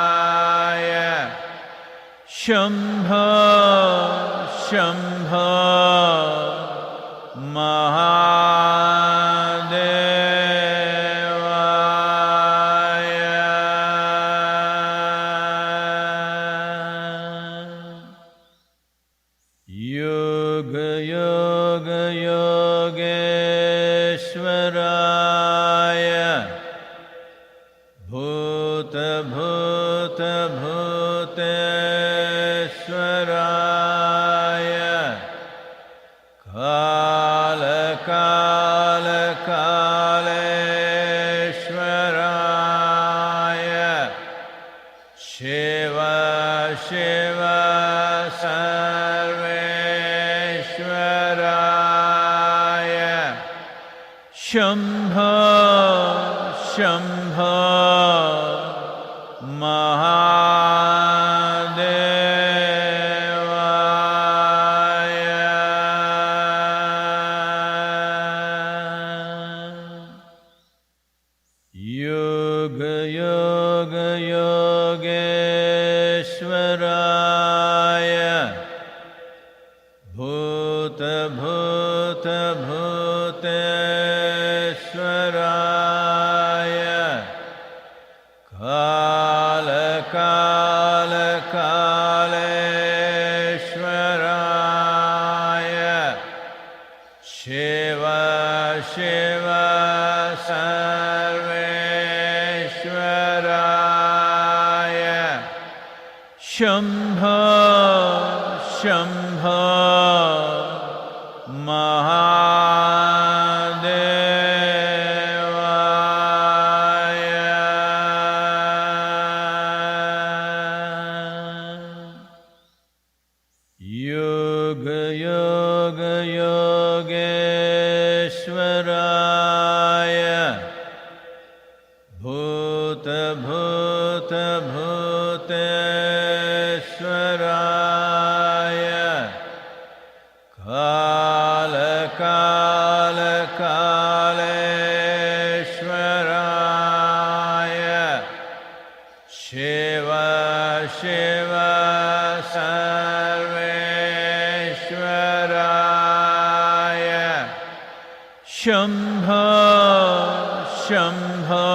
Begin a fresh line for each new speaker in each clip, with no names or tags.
Ishwaraya Shambho Shambho Mahadevaya Yoga Yoga Yogeshwaraya Bhuta Bhuta Bhuteshwaraya Kala Kala Kaleshwaraya Shiva Shiva Sarveshwaraya Shambho Shambho Mahadevaya Yoga Yoga Yogeshwaraya Bhuta Bhuta Bhuteshwaraya Kala Kala Kaleshwaraya Shiva Shiva Sarveshwaraya Shambho Shambho Mahadevaya Yoga Yoga Yogeshwaraya Bhuta Bhuta Bhuteshwaraya Kala Kala Kaleshwaraya Shiva Shiva Sarveshwaraya Shambho Shambho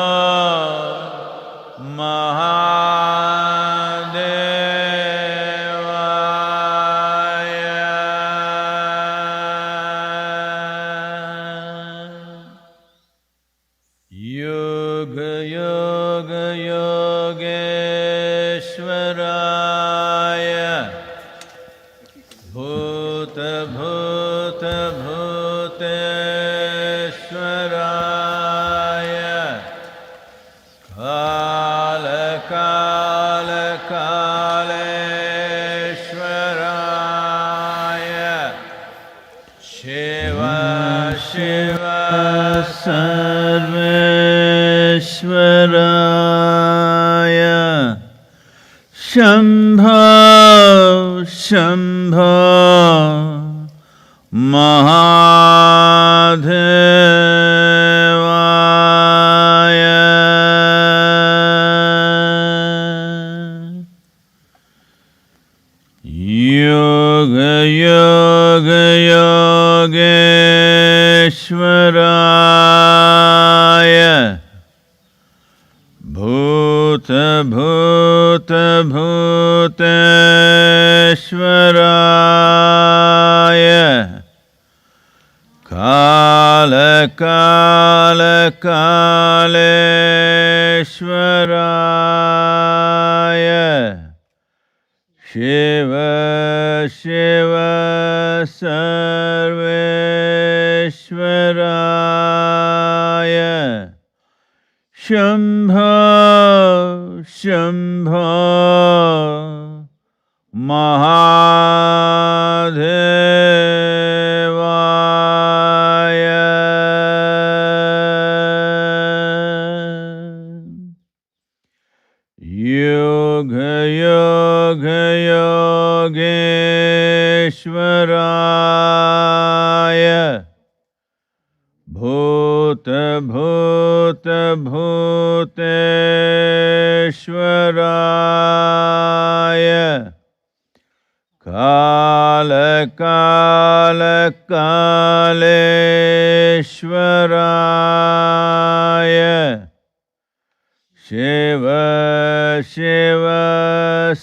Mahadevaya Yoga Yoga Yogeshwaraya Bhuta Bhuta Bhuteshwaraya Kala Kala Kaleshwaraya Shiva Shiva Sarveshwaraya Shambho Shambho Mahadevaya Yoga Yoga Yogeshwaraya Bhuta Bhuta Bhuteshwaraya Kala Kala Kaleshwaraya Shiva Shiva Sarveshwaraya Shambho Shambho Mahadevaya Yoga Yoga Yogeshwaraya Bhuta Bhuta Bhuteshwaraya Shiva Shiva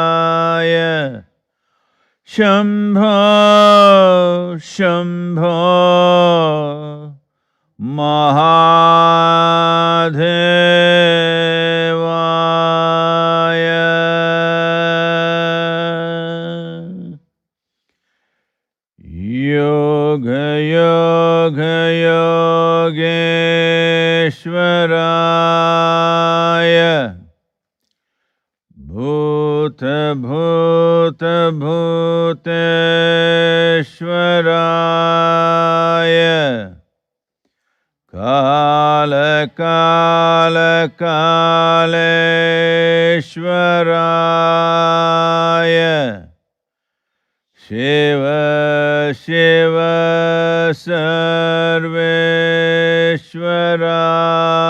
Sarveshwaraya Shambho Shambho Mahadevaya Yoga Yoga Yogeshwaraya Bhuta Bhuta Bhuteshwaraya Kala Kala Kaleshwaraya Shiva Shiva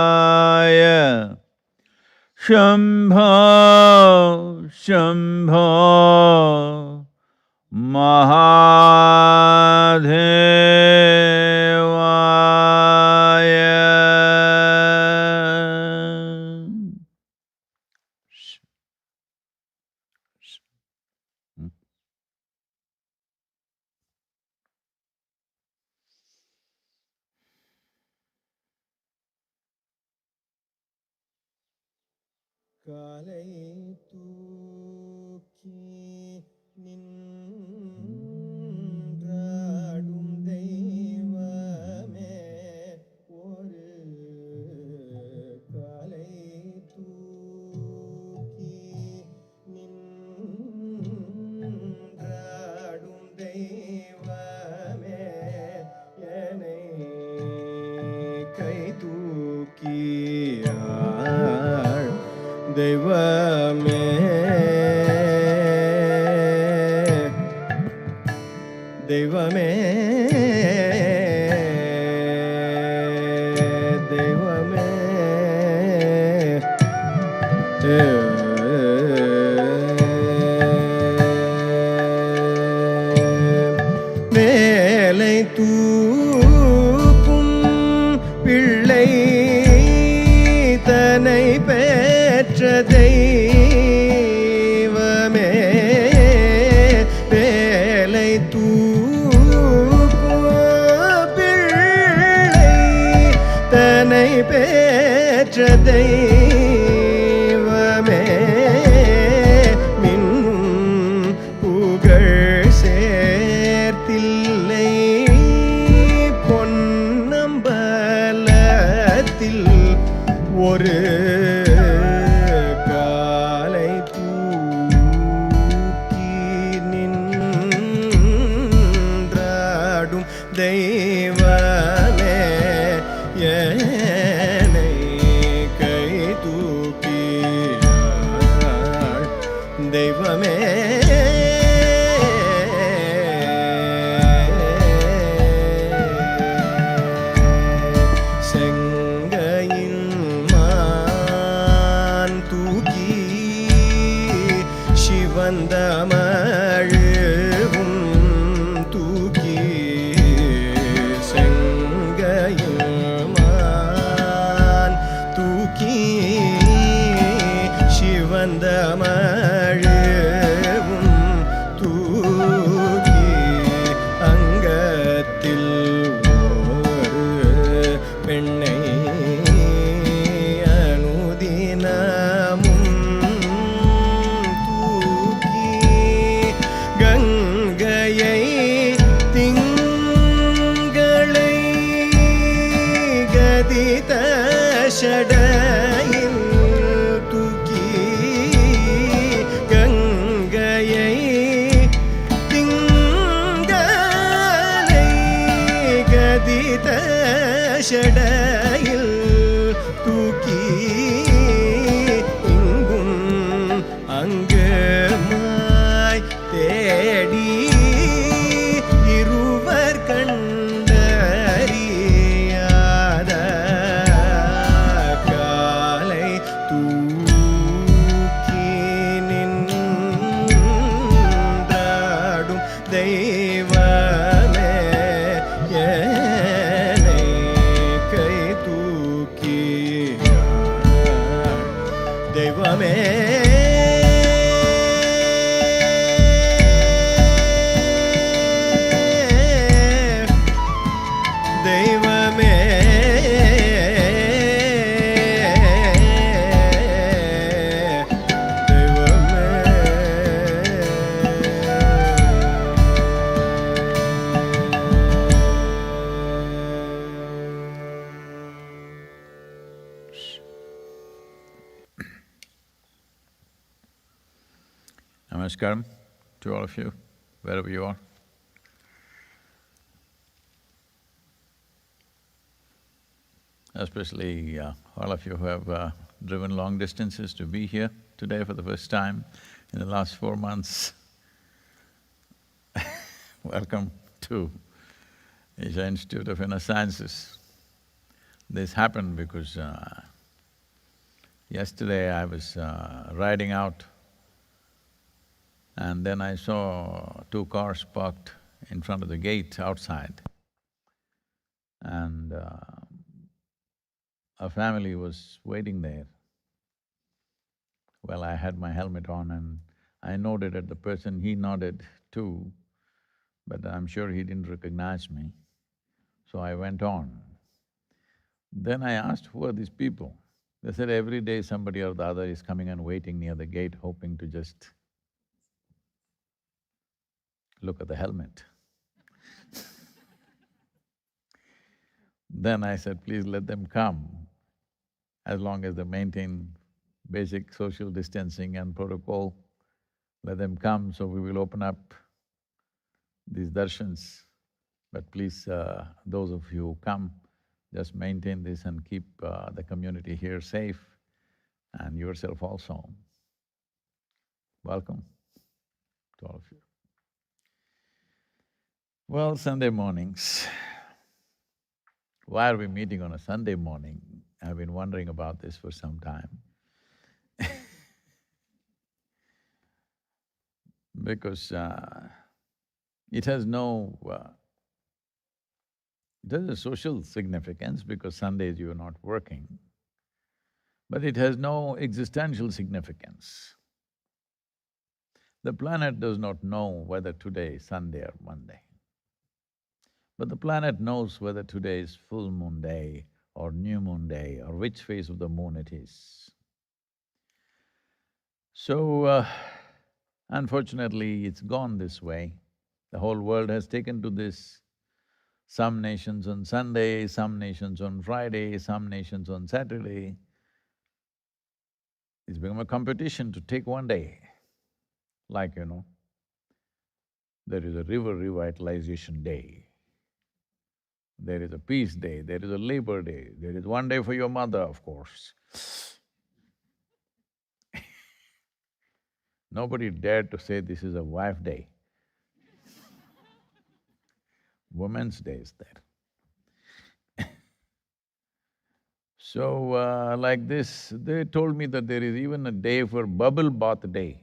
Sarveshwaraya Shambho Shambho Mahadevaya
காலை தூக்கி நின்றாடும் தெய்வமே ஒரு காலை தூக்கி நின்றாடும் தெய்வமே என்னை கை தூக்கியாள் தெய்வமே தெய்வமே தெய்வமே வேலை தூக்கும் பிள்ளை தன்னை பெற்ற தெய்வமே வேலை தூக்கும் பிள்ளை தன்னை பெற்ற தெய்வமே மின்னும் புகழ் சேர்த்தில்லை பொன்னம்பலத்தில் ஒரு காலை தூக்கி நின்றாடும் தெய்வமே என்னை கை தூக்கியாள் தெய்வமே வந்தமழுவும் தூக்கி செங்கையுமான் தூக்கி சிவந்தமழுவும் தூக்கி அங்கத்தில் ஒரு பெண்ணை அனுதினமும் கங்கையை திங்களை கதித ஷடையில் தூக்கி கங்கையை திங்களை கதித ஷடையில் தூக்கி இங்கும் அங்குமாய் தேடி இருவர் கண்டறியாத దైవమే దైవమే
Namaskaram to all of you, wherever you are. Especially all of you who have driven long distances to be here today for the first time in the last 4 months. Welcome to Asia Institute of Inner Sciences. This happened because yesterday I was riding out and then I saw 2 cars parked in front of the gate outside. And a family was waiting there. Well, I had my helmet on and I nodded at the person, he nodded too, but I'm sure he didn't recognize me. So I went on. Then I asked, who are these people? They said every day somebody or the other is coming and waiting near the gate, hoping to just look at the helmet. Then I said, please let them come, as long as they maintain basic social distancing and protocol, let them come, so we will open up these darshans. But please, those of you who come, just maintain this and keep the community here safe and yourself also. Welcome to all of you. Well, Sunday mornings. Why are we meeting on a Sunday morning? I've been wondering about this for some time. Because it has no… it has a social significance because Sundays you're not working, but it has no existential significance. The planet does not know whether today is Sunday or Monday. But the planet knows whether today is full moon day or new moon day or which phase of the moon it is. So, unfortunately, it's gone this way. The whole world has taken to this. Some nations on Sunday, some nations on Friday, some nations on Saturday. It's become a competition to take one day. Like, there is a river revitalization day. There is a peace day, there is a labor day, there is one day for your mother, of course. Nobody dared to say this is a wife day. Women's Day is there. So, like this, they told me that there is even a day for bubble bath day.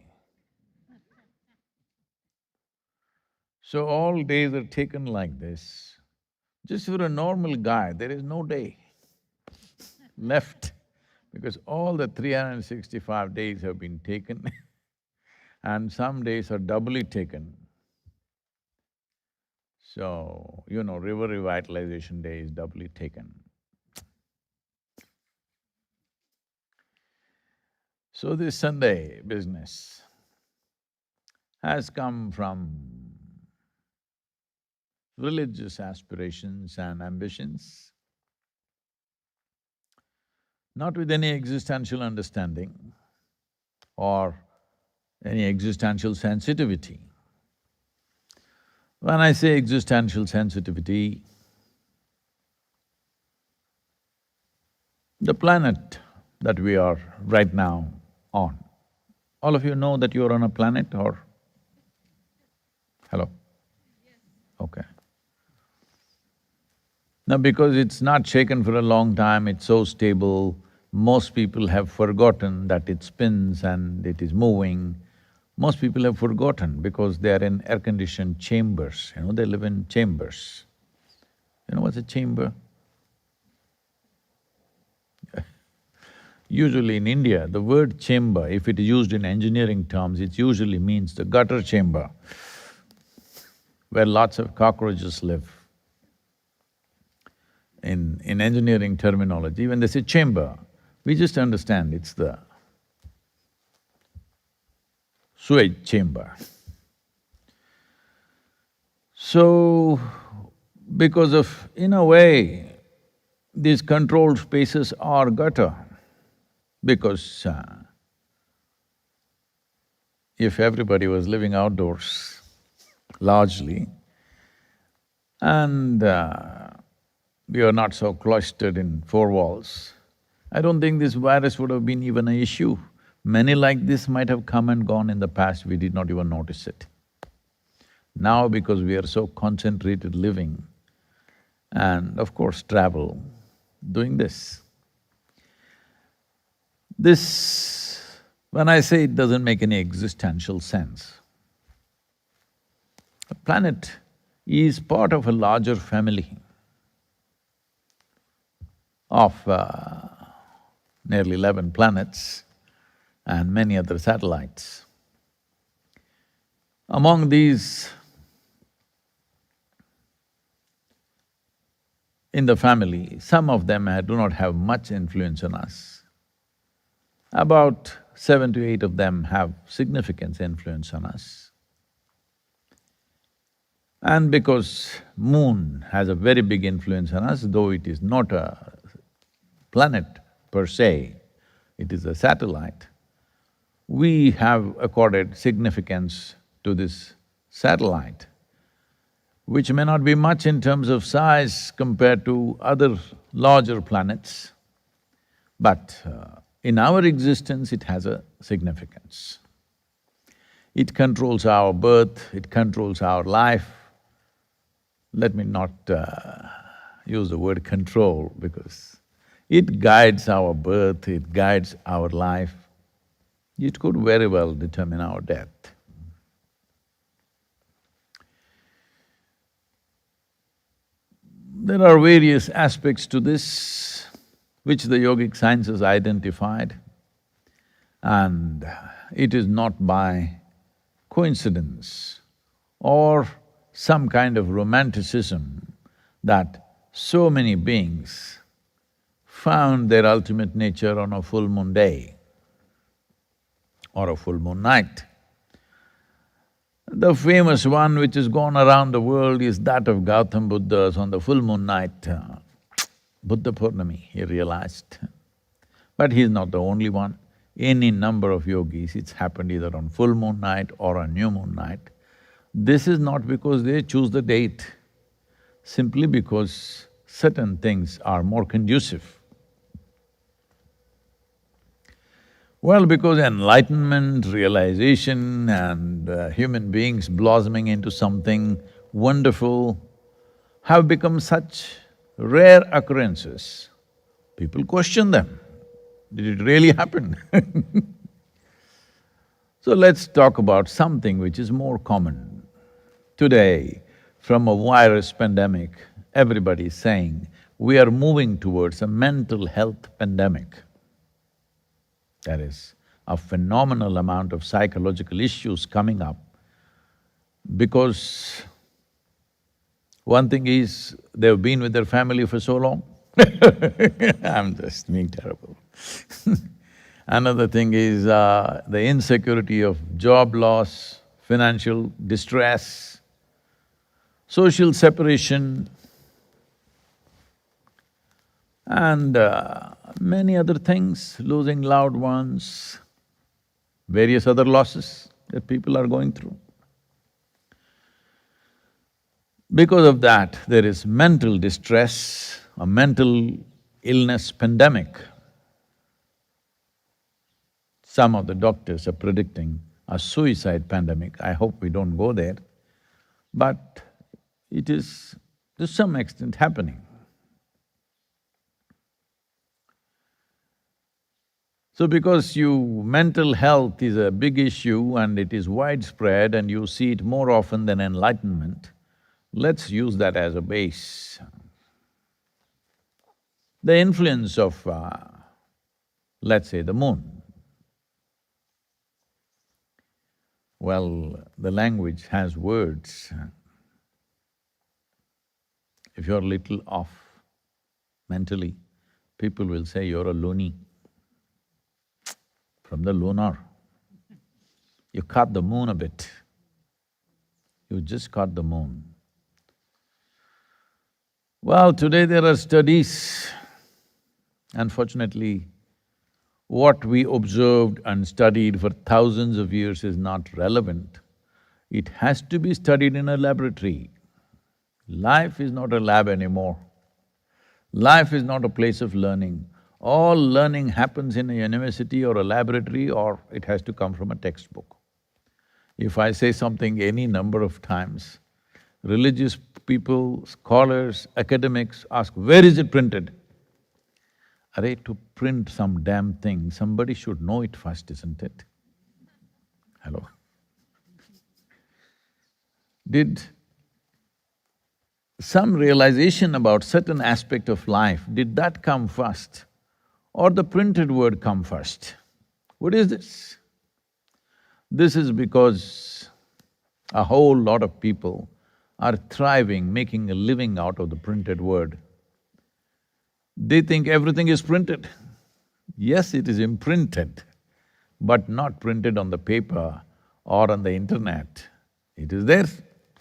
So all days are taken like this. Just for a normal guy, there is no day left because all the 365 days have been taken and some days are doubly taken. So, river revitalization day is doubly taken. So this Sunday business has come from religious aspirations and ambitions, not with any existential understanding or any existential sensitivity. When I say existential sensitivity, the planet that we are right now on, all of you know that you're on a planet or… Hello? Okay. Now, because it's not shaken for a long time, it's so stable, most people have forgotten that it spins and it is moving. Most people have forgotten because they are in air-conditioned chambers, they live in chambers. You know what's a chamber? Usually in India, the word chamber, if it is used in engineering terms, it usually means the gutter chamber, where lots of cockroaches live. In engineering terminology, when they say chamber, we just understand it's the sewage chamber. So, because of… in a way, these controlled spaces are gutter, because if everybody was living outdoors largely, and we are not so cloistered in four walls, I don't think this virus would have been even an issue. Many like this might have come and gone in the past, we did not even notice it. Now because we are so concentrated living and of course travel, doing this. This… when I say it doesn't make any existential sense, the planet is part of a larger family of nearly 11 planets and many other satellites. Among these, in the family, some of them do not have much influence on us. About 7 to 8 of them have significant influence on us. And because moon has a very big influence on us, though it is not a planet per se, it is a satellite, we have accorded significance to this satellite, which may not be much in terms of size compared to other larger planets, but in our existence it has a significance. It controls our birth, it controls our life. Let me not use the word control because it guides our birth, it guides our life. It could very well determine our death. There are various aspects to this which the yogic sciences identified, and it is not by coincidence or some kind of romanticism that so many beings found their ultimate nature on a full moon day or a full moon night. The famous one which has gone around the world is that of Gautam Buddha's on the full moon night, Buddha Purnami, he realized. But he's not the only one. Any number of yogis, it's happened either on full moon night or on new moon night. This is not because they choose the date, simply because certain things are more conducive. Well, because enlightenment, realization and human beings blossoming into something wonderful have become such rare occurrences, people question them. Did it really happen? So let's talk about something which is more common. Today, from a virus pandemic, everybody is saying we are moving towards a mental health pandemic. There is a phenomenal amount of psychological issues coming up because one thing is, they've been with their family for so long. I'm just being terrible. Another thing is the insecurity of job loss, financial distress, social separation, and many other things, losing loved ones, various other losses that people are going through. Because of that, there is mental distress, a mental illness pandemic. Some of the doctors are predicting a suicide pandemic. I hope we don't go there, but it is to some extent happening. So because mental health is a big issue and it is widespread and you see it more often than enlightenment, let's use that as a base. The influence of let's say the moon. Well, the language has words. If you're a little off mentally, people will say you're a loony. From the lunar, you caught the moon a bit. You just caught the moon. Well, today there are studies. Unfortunately, what we observed and studied for thousands of years is not relevant. It has to be studied in a laboratory. Life is not a lab anymore. Life is not a place of learning. All learning happens in a university or a laboratory, or it has to come from a textbook. If I say something any number of times, religious people, scholars, academics ask, where is it printed? Arey, to print some damn thing, somebody should know it first, isn't it? Hello? Did some realization about certain aspect of life, did that come first? Or the printed word come first? What is this? This is because a whole lot of people are thriving, making a living out of the printed word. They think everything is printed. Yes, it is imprinted, but not printed on the paper or on the internet. It is there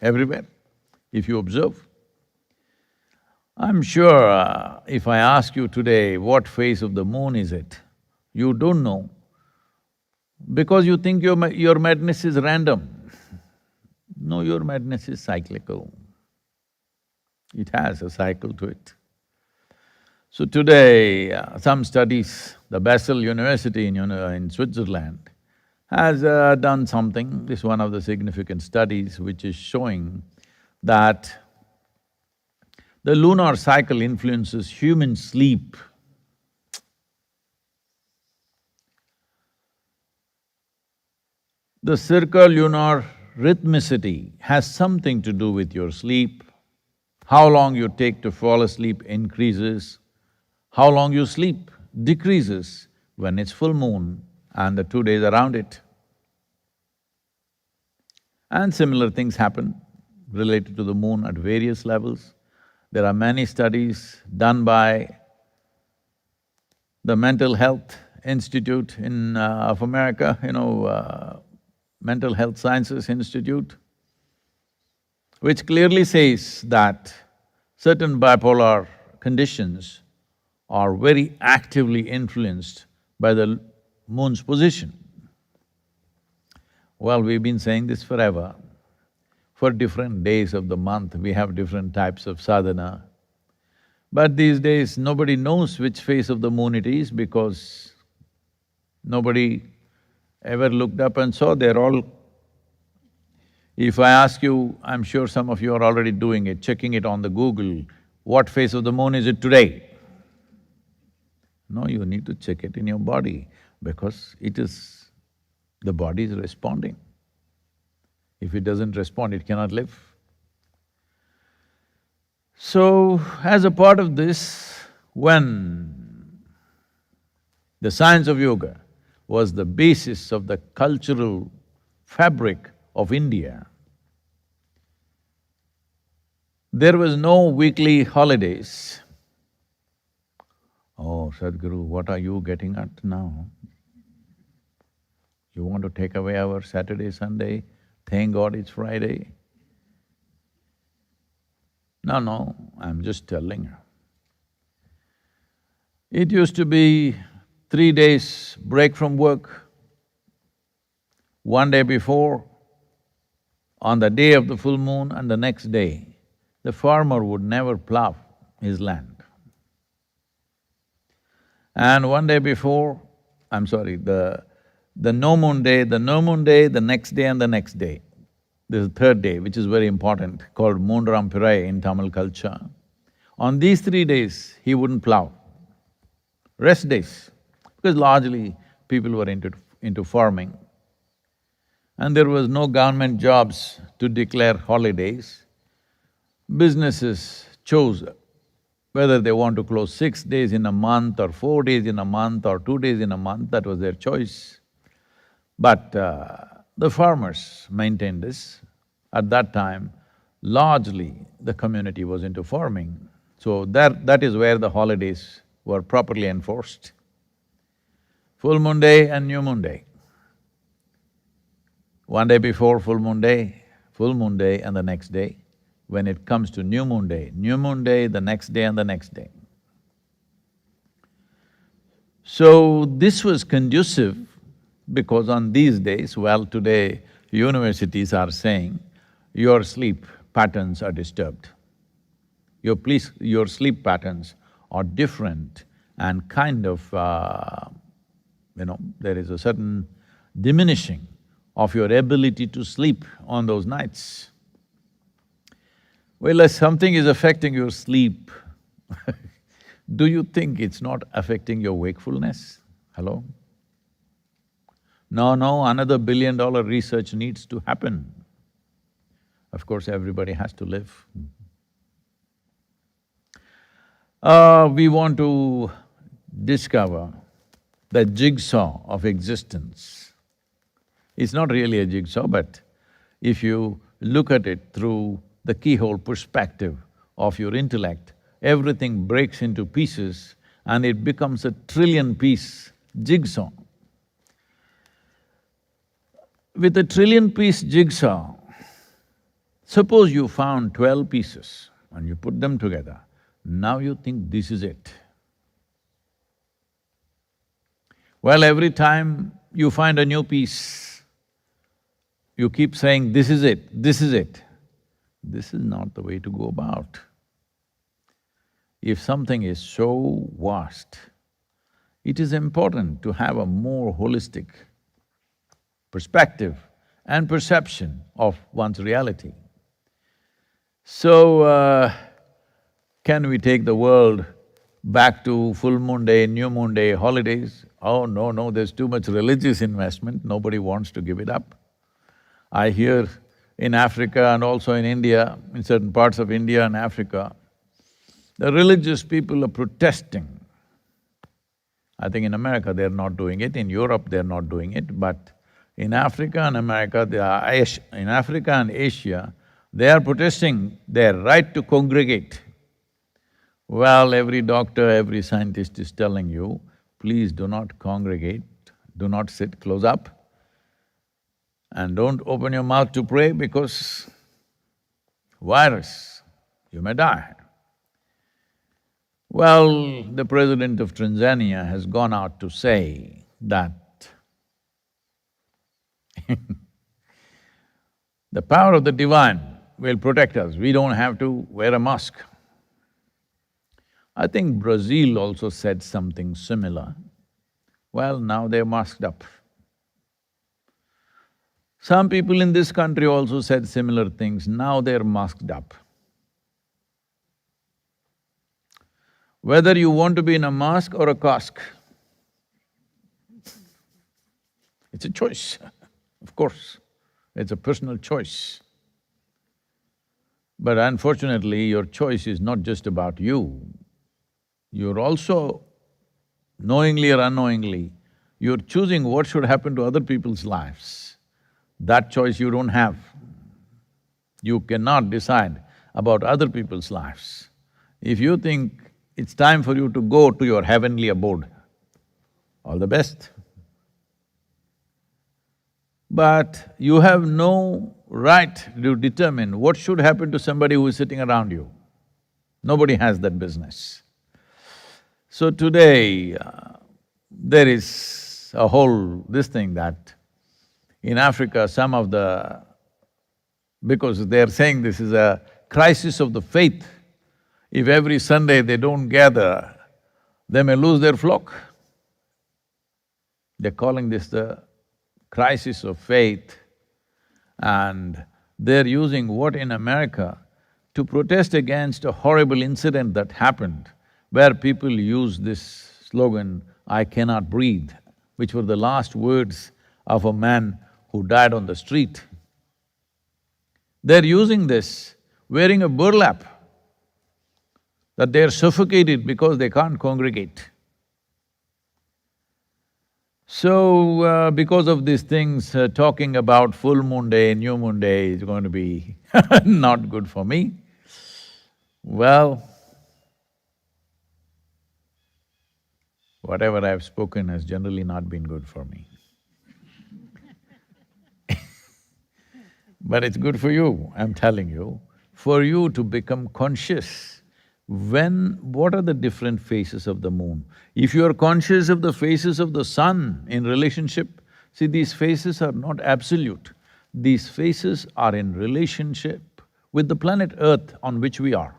everywhere, if you observe. I'm sure if I ask you today what phase of the moon is it, you don't know, because you think your madness is random. No, your madness is cyclical. It has a cycle to it. So today, some studies, the Basel University in Switzerland has done something. This is one of the significant studies which is showing that the lunar cycle influences human sleep. The circulunar rhythmicity has something to do with your sleep. How long you take to fall asleep increases. How long you sleep decreases when it's full moon and the 2 days around it. And similar things happen related to the moon at various levels. There are many studies done by the Mental Health Institute of America, Mental Health Sciences Institute, which clearly says that certain bipolar conditions are very actively influenced by the moon's position. Well, we've been saying this forever. For different days of the month, we have different types of sadhana. But these days, nobody knows which phase of the moon it is because nobody ever looked up and saw, they're all… If I ask you, I'm sure some of you are already doing it, checking it on the Google, what phase of the moon is it today? No, you need to check it in your body because the body is responding. If it doesn't respond, it cannot live. So, as a part of this, when the science of yoga was the basis of the cultural fabric of India, there was no weekly holidays. Oh, Sadhguru, what are you getting at now? You want to take away our Saturday, Sunday? Thank God it's Friday. No, I'm just telling you. It used to be 3 days break from work, 1 day before, on the day of the full moon and the next day, the farmer would never plough his land. And 1 day before, the no moon day, the next day and the next day. There's a third day, which is very important, called Moonram Pirai in Tamil culture. On these 3 days, he wouldn't plough. Rest days, because largely people were into farming. And there was no government jobs to declare holidays. Businesses chose Whether they want to close 6 days in a month or 4 days in a month or 2 days in a month, that was their choice. But the farmers maintained this. At that time, largely the community was into farming. So that is where the holidays were properly enforced. Full moon day and new moon day. One day before full moon day and the next day. When it comes to new moon day, the next day and the next day. So this was conducive because on these days, well, today universities are saying your sleep patterns are disturbed. Your sleep patterns are different and kind of, there is a certain diminishing of your ability to sleep on those nights. Well, if something is affecting your sleep, do you think it's not affecting your wakefulness? Hello? No, another billion-dollar research needs to happen. Of course, everybody has to live. We want to discover the jigsaw of existence. It's not really a jigsaw, but if you look at it through the keyhole perspective of your intellect, everything breaks into pieces and it becomes a trillion-piece jigsaw. With a trillion-piece jigsaw, suppose you found 12 pieces and you put them together, now you think this is it. Well, every time you find a new piece, you keep saying, this is it, this is it. This is not the way to go about. If something is so vast, it is important to have a more holistic perspective and perception of one's reality. So, can we take the world back to full moon day, new moon day, holidays? Oh, no, there's too much religious investment, nobody wants to give it up. I hear in Africa and also in India, in certain parts of India and Africa, the religious people are protesting. I think in America they're not doing it, in Europe they're not doing it, but in Africa and America, in Africa and Asia, they are protesting their right to congregate. Well, every doctor, every scientist is telling you, please do not congregate, do not sit close up, and don't open your mouth to pray because virus, you may die. Well, the president of Tanzania has gone out to say that the power of the divine will protect us, we don't have to wear a mask. I think Brazil also said something similar. Well, now they're masked up. Some people in this country also said similar things, now they're masked up. Whether you want to be in a mask or a cask, it's a choice, of course, it's a personal choice. But unfortunately, your choice is not just about you, you're also, knowingly or unknowingly, you're choosing what should happen to other people's lives. That choice you don't have. You cannot decide about other people's lives. If you think it's time for you to go to your heavenly abode, all the best. But you have no right to determine what should happen to somebody who is sitting around you. Nobody has that business. So today, there is a whole this thing that in Africa, some of the… because they're saying this is a crisis of the faith. If every Sunday they don't gather, they may lose their flock. They're calling this the crisis of faith, and they're using what in America to protest against a horrible incident that happened, where people use this slogan, "I cannot breathe," which were the last words of a man who died on the street. They're using this, wearing a burlap. that they are suffocated because they can't congregate. So, because of these things, talking about full moon day, new moon day is going to be not good for me. Well, whatever I've spoken has generally not been good for me. But it's good for you, I'm telling you, for you to become conscious. What are the different phases of the moon? If you are conscious of the phases of the sun in relationship, see, these phases are not absolute. These phases are in relationship with the planet Earth on which we are.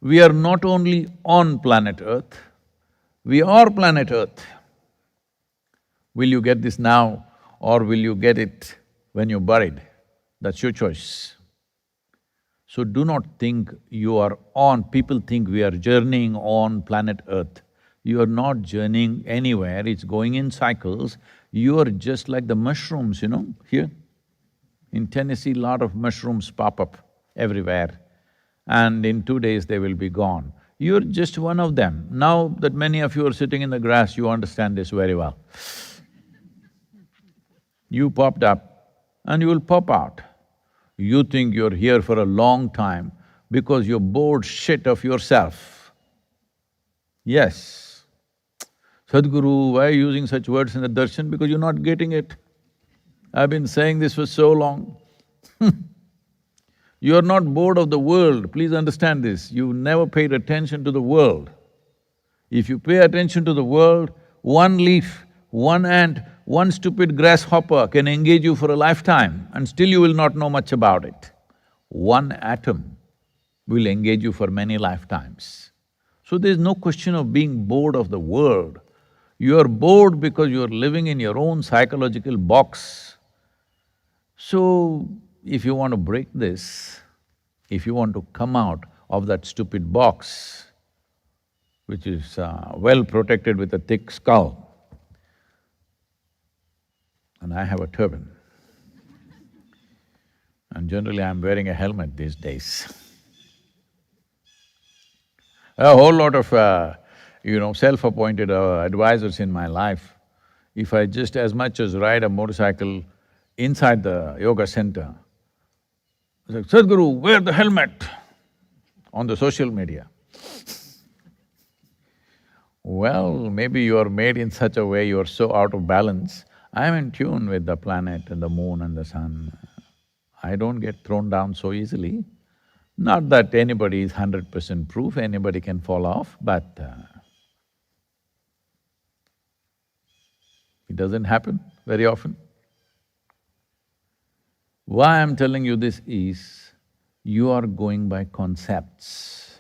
We are not only on planet Earth, we are planet Earth. Will you get this now or will you get it when you're buried? That's your choice. So do not think you are on… People think we are journeying on planet Earth. You are not journeying anywhere, it's going in cycles. You are just like the mushrooms, here. In Tennessee, lot of mushrooms pop up everywhere, and in 2 days they will be gone. You're just one of them. Now that many of you are sitting in the grass, you understand this very well. You popped up and you will pop out. You think you're here for a long time because you're bored shit of yourself. Yes. Sadhguru, why are you using such words in the darshan? Because you're not getting it. I've been saying this for so long. You're not bored of the world, please understand this. You've never paid attention to the world. If you pay attention to the world, one leaf, one ant, one stupid grasshopper can engage you for a lifetime and still you will not know much about it. One atom will engage you for many lifetimes. So there's no question of being bored of the world. You're bored because you're living in your own psychological box. So, if you want to break this, if you want to come out of that stupid box, which is well protected with a thick skull, and I have a turban, and generally I'm wearing a helmet these days. A whole lot of, self-appointed advisors in my life. If I just as much as ride a motorcycle inside the yoga center, I say, Sadhguru, wear the helmet on the social media. Well, maybe you are made in such a way, you are so out of balance. I am in tune with the planet and the moon and the sun. I don't get thrown down so easily. Not that anybody is 100% proof, anybody can fall off, but it doesn't happen very often. Why I'm telling you this is, you are going by concepts,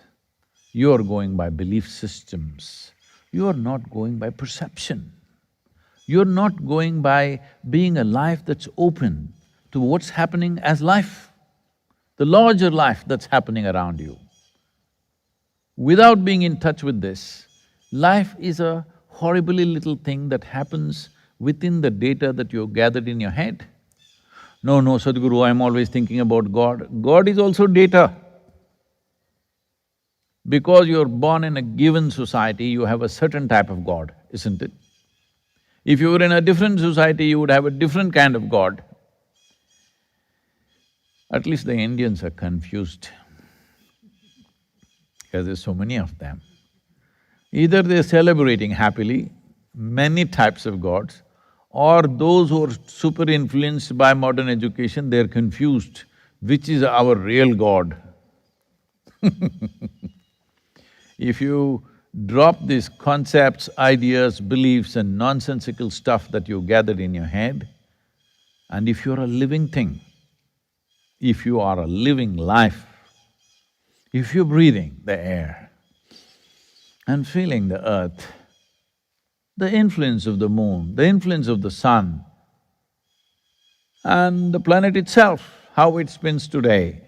you are going by belief systems, you are not going by perception. You're not going by being a life that's open to what's happening as life, the larger life that's happening around you. Without being in touch with this, life is a horribly little thing that happens within the data that you've gathered in your head. No, Sadhguru, I'm always thinking about God. God is also data. Because you're born in a given society, you have a certain type of God, isn't it? If you were in a different society, you would have a different kind of God. At least the Indians are confused because there's so many of them. Either they're celebrating happily many types of gods, or those who are super influenced by modern education, they're confused, which is our real God? If you drop these concepts, ideas, beliefs and nonsensical stuff that you gathered in your head, and if you're a living thing, if you are a living life, if you're breathing the air and feeling the earth, the influence of the moon, the influence of the sun, and the planet itself, how it spins today,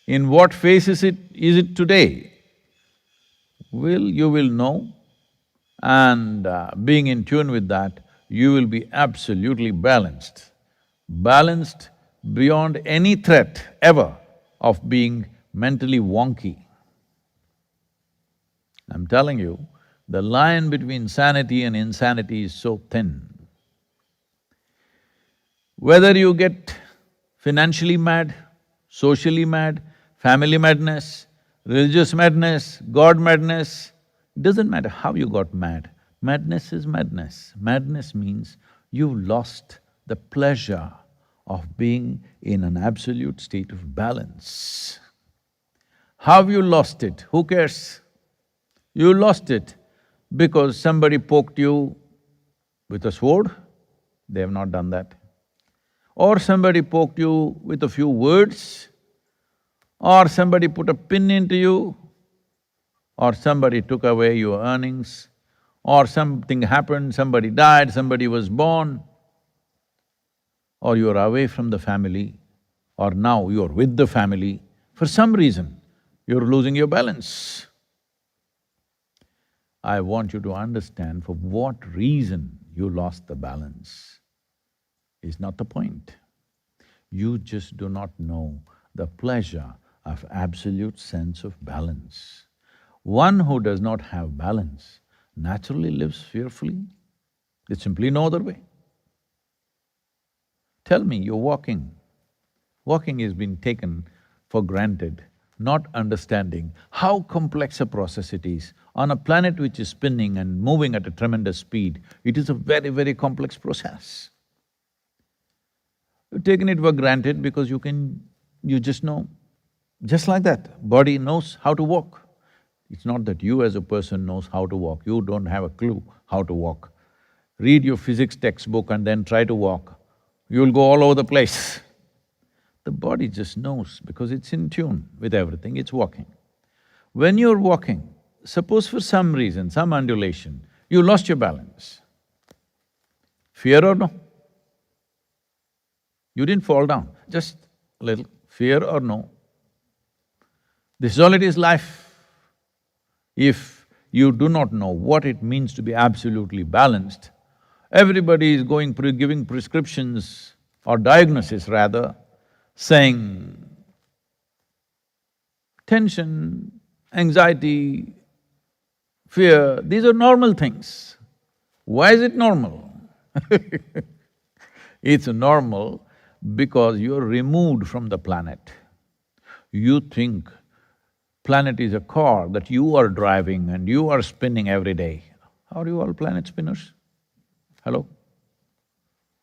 in what phase is it today, you will know, and being in tune with that, you will be absolutely balanced. Balanced beyond any threat ever of being mentally wonky. I'm telling you, the line between sanity and insanity is so thin. Whether you get financially mad, socially mad, family madness, religious madness, God madness, doesn't matter how you got mad. Madness is madness. Madness means you've lost the pleasure of being in an absolute state of balance. How have you lost it? Who cares? You lost it because somebody poked you with a sword, they have not done that. Or somebody poked you with a few words, or somebody put a pin into you, or somebody took away your earnings, or something happened, somebody died, somebody was born, or you're away from the family, or now you're with the family. For some reason, you're losing your balance. I want you to understand for what reason you lost the balance is not the point. You just do not know the pleasure of absolute sense of balance. One who does not have balance naturally lives fearfully. There's simply no other way. Tell me, you're walking. Walking has been taken for granted, not understanding how complex a process it is. On a planet which is spinning and moving at a tremendous speed, it is a very, very complex process. You've taken it for granted because you just know, just like that, body knows how to walk. It's not that you as a person knows how to walk, you don't have a clue how to walk. Read your physics textbook and then try to walk, you'll go all over the place. The body just knows because it's in tune with everything, it's walking. When you're walking, suppose for some reason, some undulation, you lost your balance. Fear or no? You didn't fall down, just a little. Fear or no? This is all it is, life. If you do not know what it means to be absolutely balanced, everybody is giving prescriptions or diagnosis rather, saying tension, anxiety, fear, these are normal things. Why is it normal? It's normal because you're removed from the planet. You think planet is a car that you are driving and you are spinning every day. Are you all planet spinners? Hello?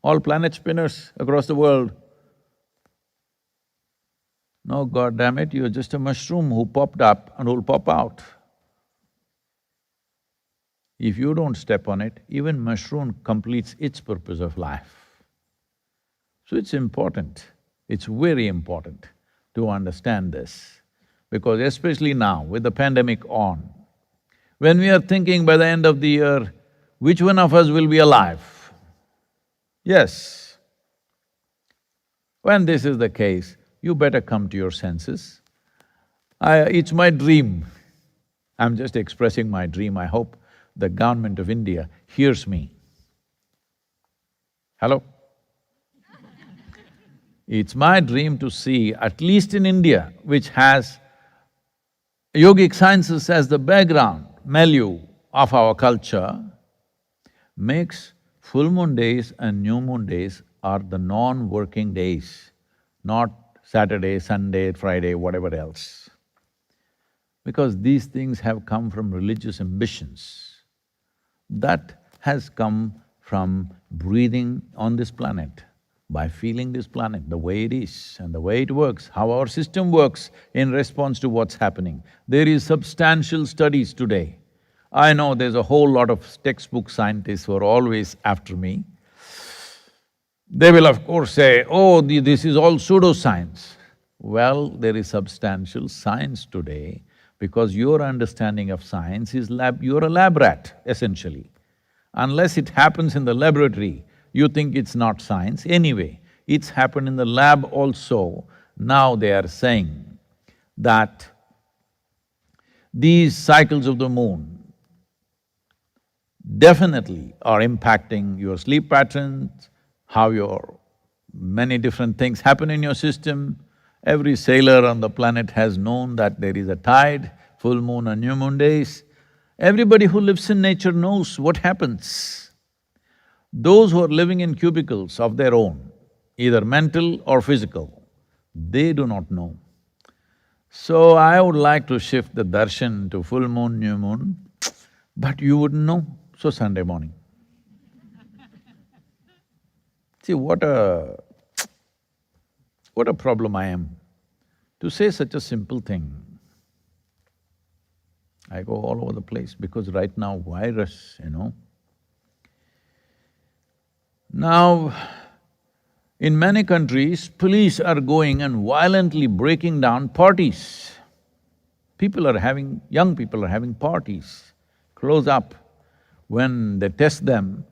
All planet spinners across the world? No, God damn it, you're just a mushroom who popped up and will pop out. If you don't step on it, even mushroom completes its purpose of life. So it's important, it's very important to understand this, because especially now with the pandemic on, when we are thinking by the end of the year, which one of us will be alive? Yes. When this is the case, you better come to your senses. It's my dream. I'm just expressing my dream. I hope the government of India hears me. Hello? It's my dream to see, at least in India, which has yogic sciences as the background, milieu of our culture, makes full moon days and new moon days are the non-working days, not Saturday, Sunday, Friday, whatever else. Because these things have come from religious ambitions. That has come from breathing on this planet, by feeling this planet the way it is and the way it works, how our system works in response to what's happening. There is substantial studies today. I know there's a whole lot of textbook scientists who are always after me. They will of course say, oh, this is all pseudoscience. Well, there is substantial science today because your understanding of science is you're a lab rat, essentially. Unless it happens in the laboratory, you think it's not science. Anyway, it's happened in the lab also. Now they are saying that these cycles of the moon definitely are impacting your sleep patterns, how your many different things happen in your system. Every sailor on the planet has known that there is a tide, full moon and new moon days. Everybody who lives in nature knows what happens. Those who are living in cubicles of their own, either mental or physical, they do not know. So I would like to shift the darshan to full moon, new moon, but you wouldn't know, so Sunday morning. See, what a problem I am to say such a simple thing. I go all over the place because right now virus. Now, in many countries, police are going and violently breaking down parties. Young people are having parties, close up. When they test them,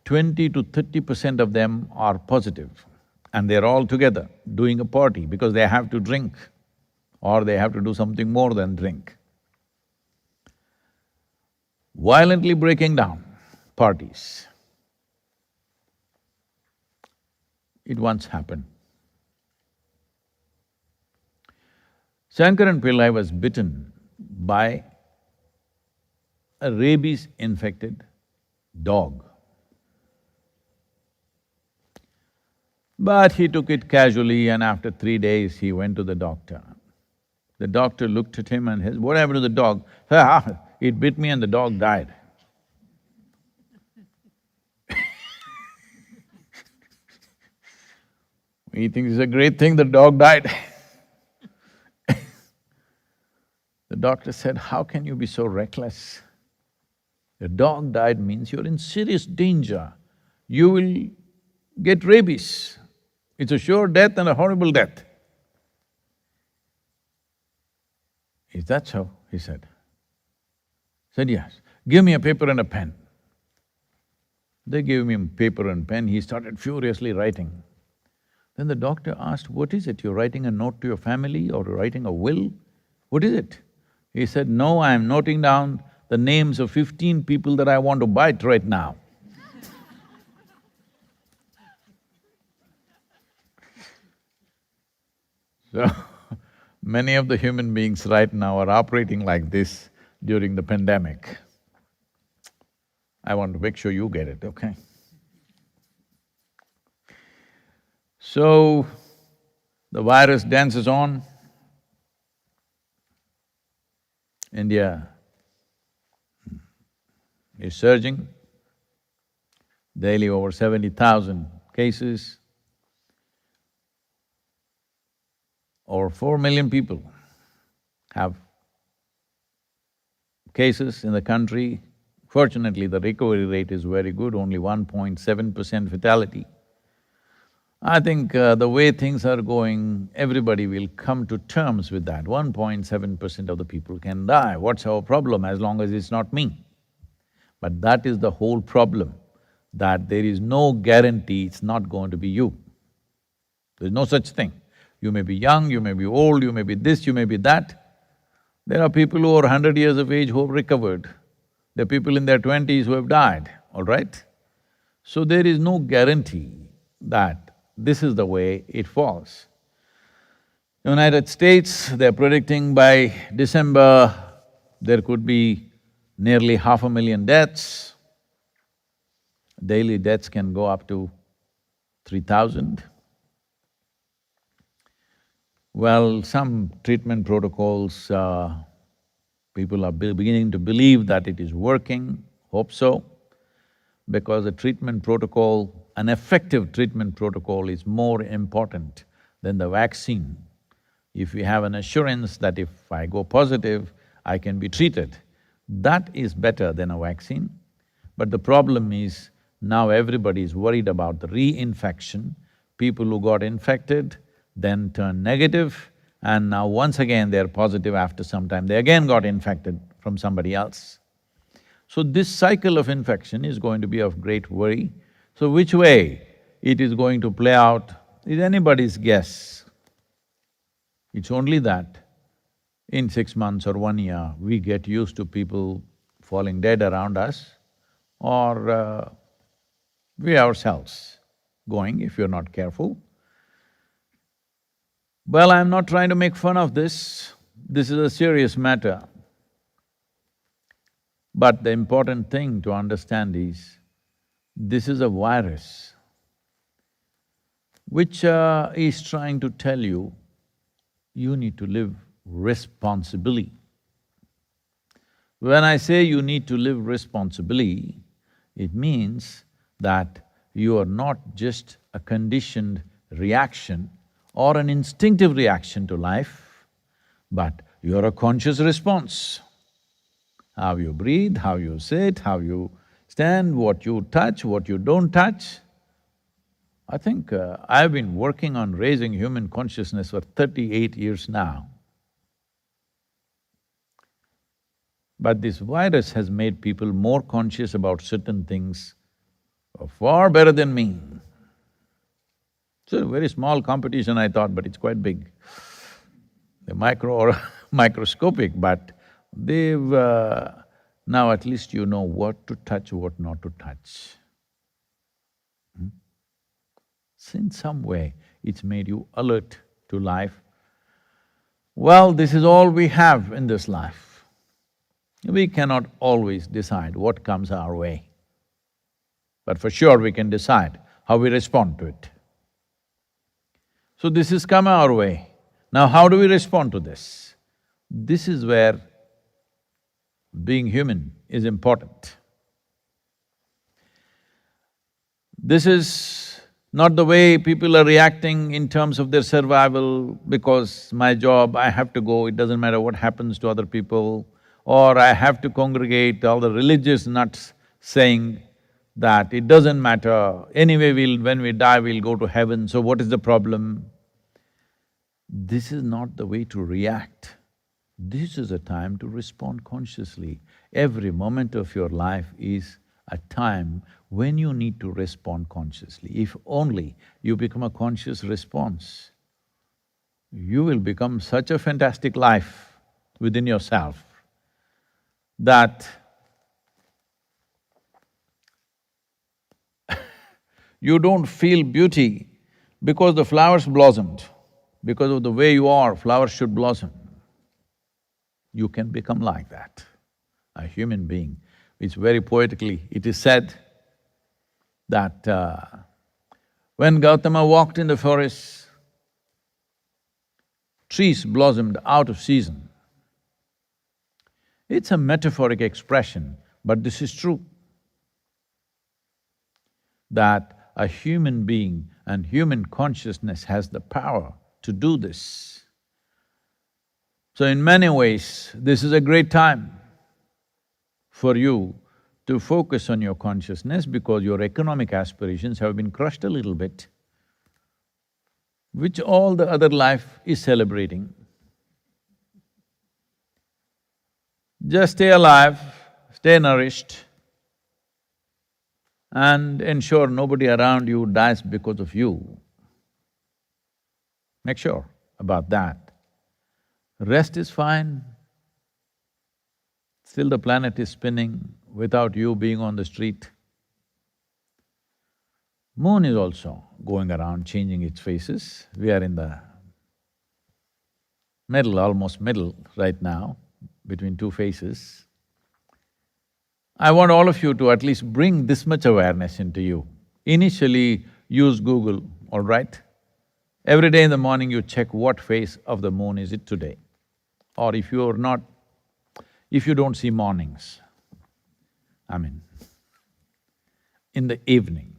20 to 30% of them are positive, and they're all together doing a party because they have to drink or they have to do something more than drink. Violently breaking down parties. It once happened. Shankaran Pillai was bitten by a rabies-infected dog. But he took it casually and after 3 days he went to the doctor. The doctor looked at him and said, "What happened to the dog?" "Ah, it bit me and the dog died." He thinks it's a great thing the dog died. The doctor said, "How can you be so reckless? The dog died means you're in serious danger. You will get rabies. It's a sure death and a horrible death." "Is that so?" he said. Said, "Yes. Give me a paper and a pen." They gave him paper and pen, he started furiously writing. Then the doctor asked, "What is it? You're writing a note to your family or writing a will? What is it?" He said, "No, I'm noting down the names of 15 people that I want to bite right now." So, many of the human beings right now are operating like this during the pandemic. I want to make sure you get it, okay? So, the virus dances on. India is surging, daily over 70,000 cases. Over 4 million people have cases in the country. Fortunately, the recovery rate is very good, only 1.7% fatality. I think the way things are going, everybody will come to terms with that. 1.7% of the people can die. What's our problem as long as it's not me? But that is the whole problem, that there is no guarantee it's not going to be you. There's no such thing. You may be young, you may be old, you may be this, you may be that. There are people who are 100 years of age who have recovered. There are people in their 20s who have died, all right? So there is no guarantee that this is the way it falls. United States, they're predicting by December there could be nearly 500,000 deaths. Daily deaths can go up to 3,000. Well, some treatment protocols, people are beginning to believe that it is working, hope so, because a treatment protocol, an effective treatment protocol is more important than the vaccine. If we have an assurance that if I go positive, I can be treated, that is better than a vaccine. But the problem is, now everybody is worried about the reinfection. People who got infected then turned negative, and now once again they're positive after some time, they again got infected from somebody else. So this cycle of infection is going to be of great worry. So which way it is going to play out is anybody's guess. It's only that in 6 months or 1 year, we get used to people falling dead around us, or we ourselves going if you're not careful. Well, I'm not trying to make fun of this is a serious matter. But the important thing to understand is, this is a virus which is trying to tell you, you need to live responsibly. When I say you need to live responsibly, it means that you are not just a conditioned reaction or an instinctive reaction to life, but you're a conscious response. How you breathe, how you sit, how you stand, what you touch, what you don't touch. I think I've been working on raising human consciousness for 38 years now. But this virus has made people more conscious about certain things far better than me. It's a very small competition, I thought, but it's quite big. They're micro or microscopic, but they've… now at least you know what to touch, what not to touch. So in some way, it's made you alert to life. Well, this is all we have in this life. We cannot always decide what comes our way, but for sure we can decide how we respond to it. So this has come our way. Now how do we respond to this? This is where being human is important. This is not the way people are reacting in terms of their survival, because my job, I have to go, it doesn't matter what happens to other people, or I have to congregate, all the religious nuts saying that it doesn't matter, anyway when we die we'll go to heaven, so what is the problem? This is not the way to react. This is a time to respond consciously. Every moment of your life is a time when you need to respond consciously. If only you become a conscious response, you will become such a fantastic life within yourself that you don't feel beauty because the flowers blossomed. Because of the way you are, flowers should blossom. You can become like that, a human being. It's very poetically, it is said that when Gautama walked in the forest, trees blossomed out of season. It's a metaphoric expression, but this is true, that a human being and human consciousness has the power to do this. So in many ways, this is a great time for you to focus on your consciousness, because your economic aspirations have been crushed a little bit, which all the other life is celebrating. Just stay alive, stay nourished, and ensure nobody around you dies because of you. Make sure about that. Rest is fine, still the planet is spinning without you being on the street. Moon is also going around changing its phases. We are in the middle, almost middle right now, between two phases. I want all of you to at least bring this much awareness into you. Initially, use Google, all right? Every day in the morning you check what phase of the moon is it today. Or if you don't see mornings, in the evening,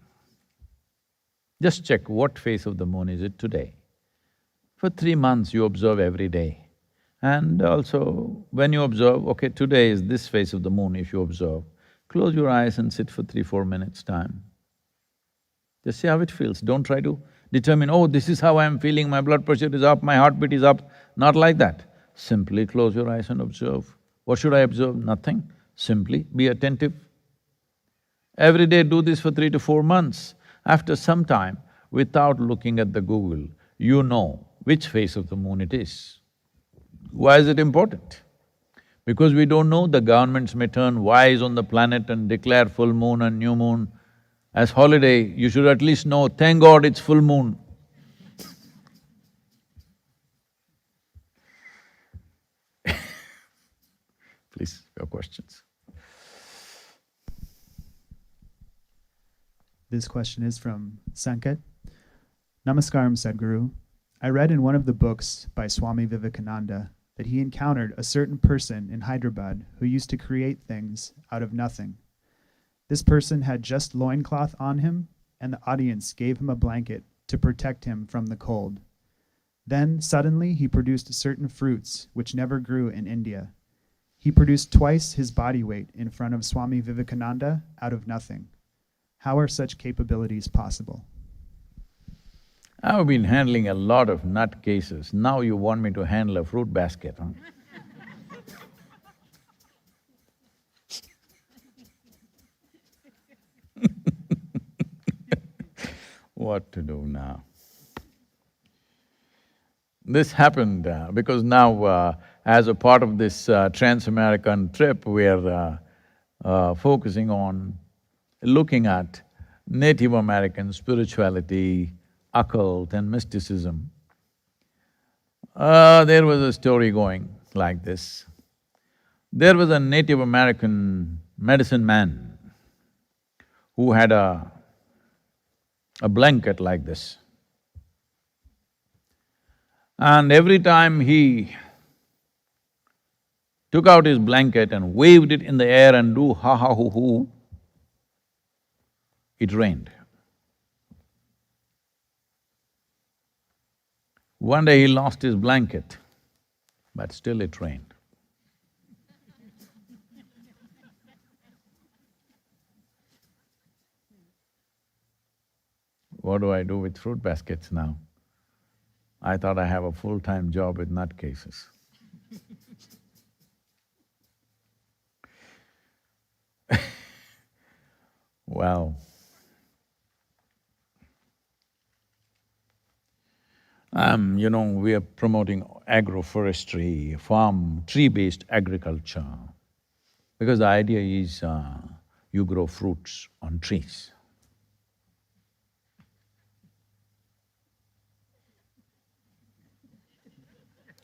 just check what phase of the moon is it today. For 3 months you observe every day. And also, when you observe, okay, today is this phase of the moon, if you observe, close your eyes and sit for 3–4 minutes time. Just see how it feels. Don't try to determine, oh, this is how I'm feeling, my blood pressure is up, my heartbeat is up. Not like that. Simply close your eyes and observe. What should I observe? Nothing. Simply be attentive. Every day do this for 3 to 4 months. After some time, without looking at the Google, you know which phase of the moon it is. Why is it important? Because we don't know, the governments may turn wise on the planet and declare full moon and new moon as holiday. You should at least know, thank God it's full moon. Please, your questions.
This question is from Sanket. Namaskaram, Sadhguru. I read in one of the books by Swami Vivekananda that he encountered a certain person in Hyderabad who used to create things out of nothing. This person had just loincloth on him, and the audience gave him a blanket to protect him from the cold. Then, suddenly, he produced certain fruits which never grew in India. He produced twice his body weight in front of Swami Vivekananda out of nothing. How are such capabilities possible?
I've been handling a lot of nut cases. Now you want me to handle a fruit basket, huh? What to do now? This happened because now, as a part of this trans-American trip, we are focusing on looking at Native American spirituality, occult and mysticism. There was a story going like this. There was a Native American medicine man who had a blanket like this. And every time he took out his blanket and waved it in the air and do ha-ha-hoo-hoo, it rained. One day he lost his blanket, but still it rained. What do I do with fruit baskets now? I thought I have a full-time job with nutcases. Well, we are promoting agroforestry, farm, tree-based agriculture, because the idea is you grow fruits on trees.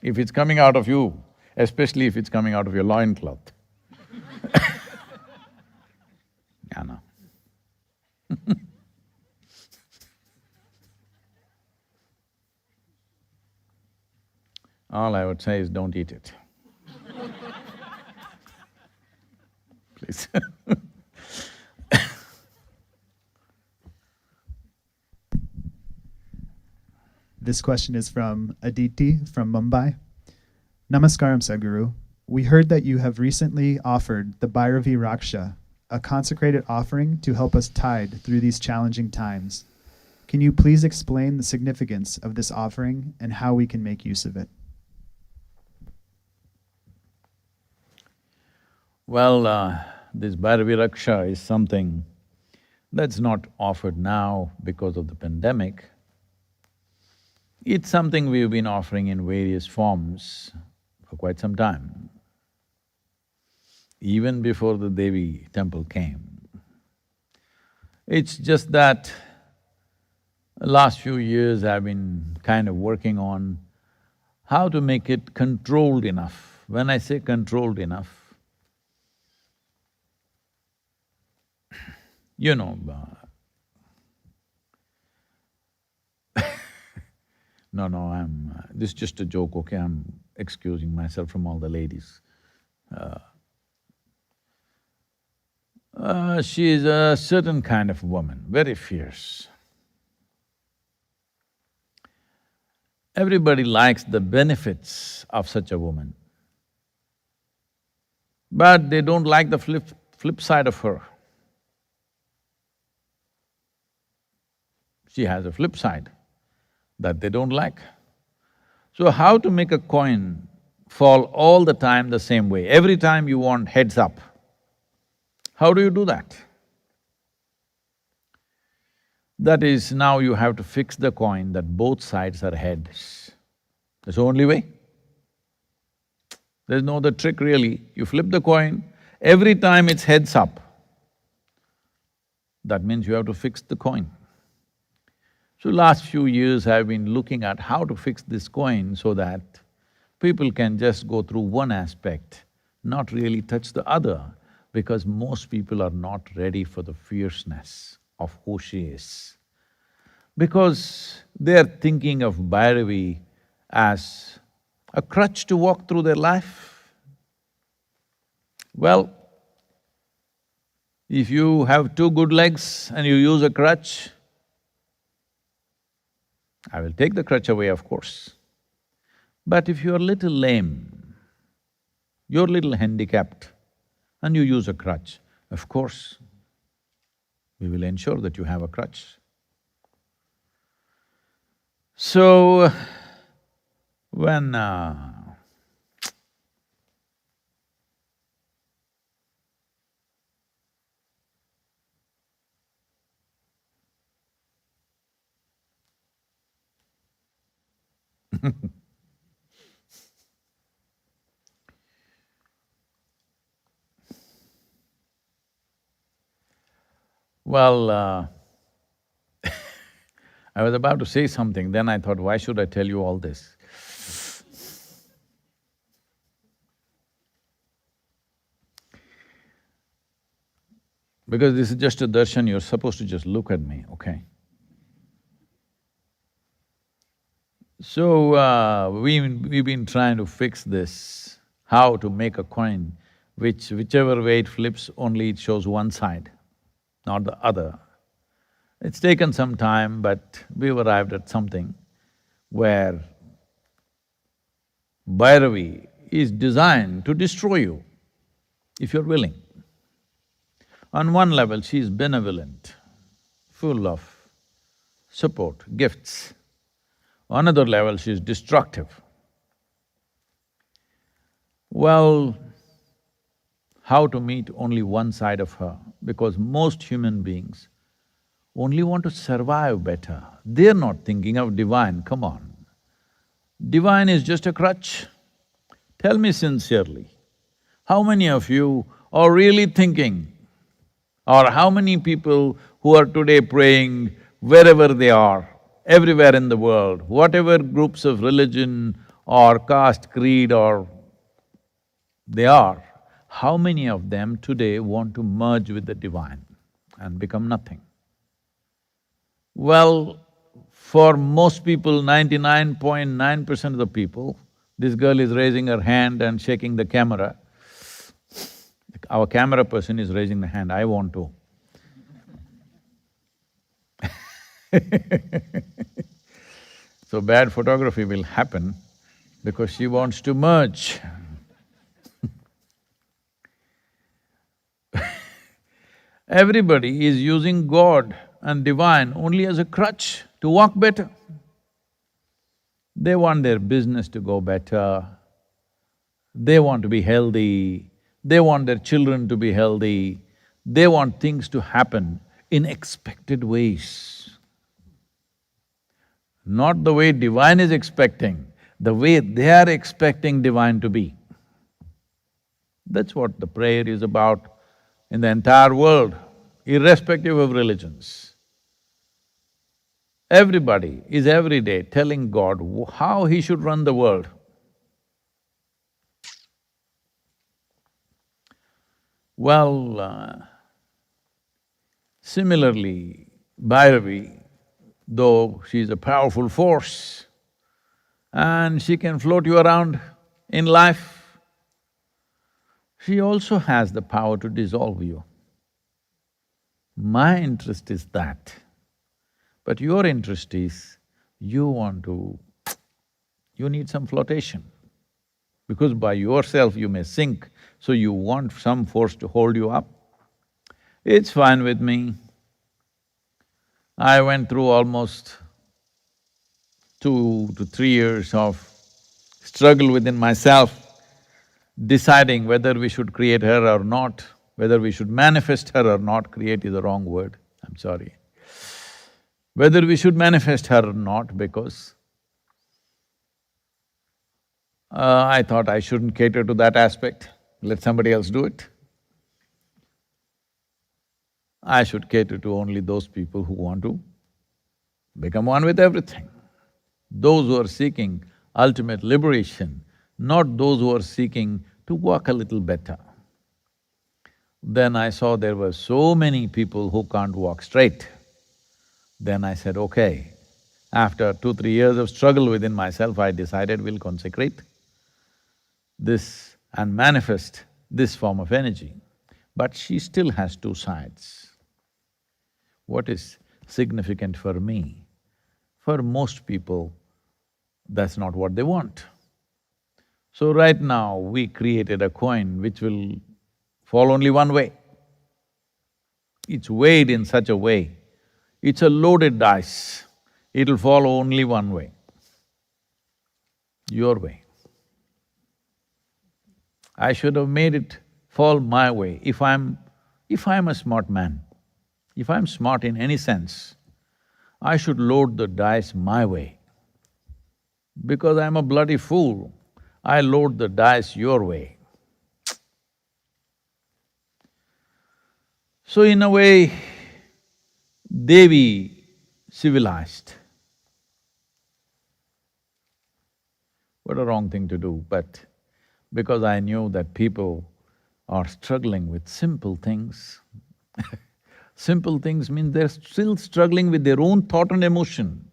If it's coming out of you, especially if it's coming out of your loincloth. Yeah, no. All I would say is don't eat it. Please.
This question is from Aditi from Mumbai. Namaskaram, Sadhguru. We heard that you have recently offered the Bhairavi Raksha, a consecrated offering to help us tide through these challenging times. Can you please explain the significance of this offering and how we can make use of it?
Well, this Bhairavi Raksha is something that's not offered now because of the pandemic. It's something we've been offering in various forms for quite some time, even before the Devi temple came. It's just that last few years I've been kind of working on how to make it controlled enough. When I say controlled enough, you know, this is just a joke, okay? I'm excusing myself from all the ladies. She is a certain kind of woman, very fierce. Everybody likes the benefits of such a woman, but they don't like the flip side of her. She has a flip side that they don't like. So how to make a coin fall all the time the same way? Every time you want heads up. How do you do that? That is, now you have to fix the coin that both sides are heads. That's the only way. There's no other trick really. You flip the coin, every time it's heads up. That means you have to fix the coin. So last few years I've been looking at how to fix this coin so that people can just go through one aspect, not really touch the other, because most people are not ready for the fierceness of who she is. Because they're thinking of Bhairavi as a crutch to walk through their life. Well, if you have two good legs and you use a crutch, I will take the crutch away, of course. But if you're a little lame, you're a little handicapped, and you use a crutch, of course, we will ensure that you have a crutch. So, when well, I was about to say something, then I thought, why should I tell you all this? Because this is just a darshan, you're supposed to just look at me, okay? So, we've been trying to fix this, how to make a coin whichever way it flips, only it shows one side, not the other. It's taken some time, but we've arrived at something where Bhairavi is designed to destroy you, if you're willing. On one level, she is benevolent, full of support, gifts. On another level, she is destructive. Well, how to meet only one side of her? Because most human beings only want to survive better. They're not thinking of divine, come on. Divine is just a crutch. Tell me sincerely, how many of you are really thinking, or how many people who are today praying wherever they are, everywhere in the world, whatever groups of religion or caste, creed or they are, how many of them today want to merge with the divine and become nothing? Well, for most people, 99.9% of the people, this girl is raising her hand and shaking the camera. Our camera person is raising the hand, I want to. So bad photography will happen because she wants to merge. Everybody is using God and divine only as a crutch to walk better. They want their business to go better, they want to be healthy, they want their children to be healthy, they want things to happen in expected ways. Not the way divine is expecting, the way they are expecting divine to be. That's what the prayer is about in the entire world, irrespective of religions. Everybody is every day telling God how he should run the world. Well, similarly, Bhairavi, though she is a powerful force and she can float you around in life, she also has the power to dissolve you. My interest is that, but your interest is you need some flotation. Because by yourself you may sink, so you want some force to hold you up. It's fine with me. I went through almost 2 to 3 years of struggle within myself, deciding whether we should create her or not, whether we should manifest her or not. Create is the wrong word, I'm sorry. Whether we should manifest her or not, because I thought I shouldn't cater to that aspect, let somebody else do it. I should cater to only those people who want to become one with everything. Those who are seeking ultimate liberation, not those who are seeking to walk a little better. Then I saw there were so many people who can't walk straight. Then I said, okay, after 2-3 years of struggle within myself, I decided we'll consecrate this and manifest this form of energy. But she still has two sides. What is significant for me? For most people, that's not what they want. So right now, we created a coin which will fall only one way. It's weighed in such a way, it's a loaded dice, it'll fall only one way, your way. I should have made it fall my way. If I'm a smart man, if I'm smart in any sense, I should load the dice my way. Because I'm a bloody fool, I load the dice your way. So in a way, Devi civilized. What a wrong thing to do, but because I knew that people are struggling with simple things. Simple things mean they're still struggling with their own thought and emotion.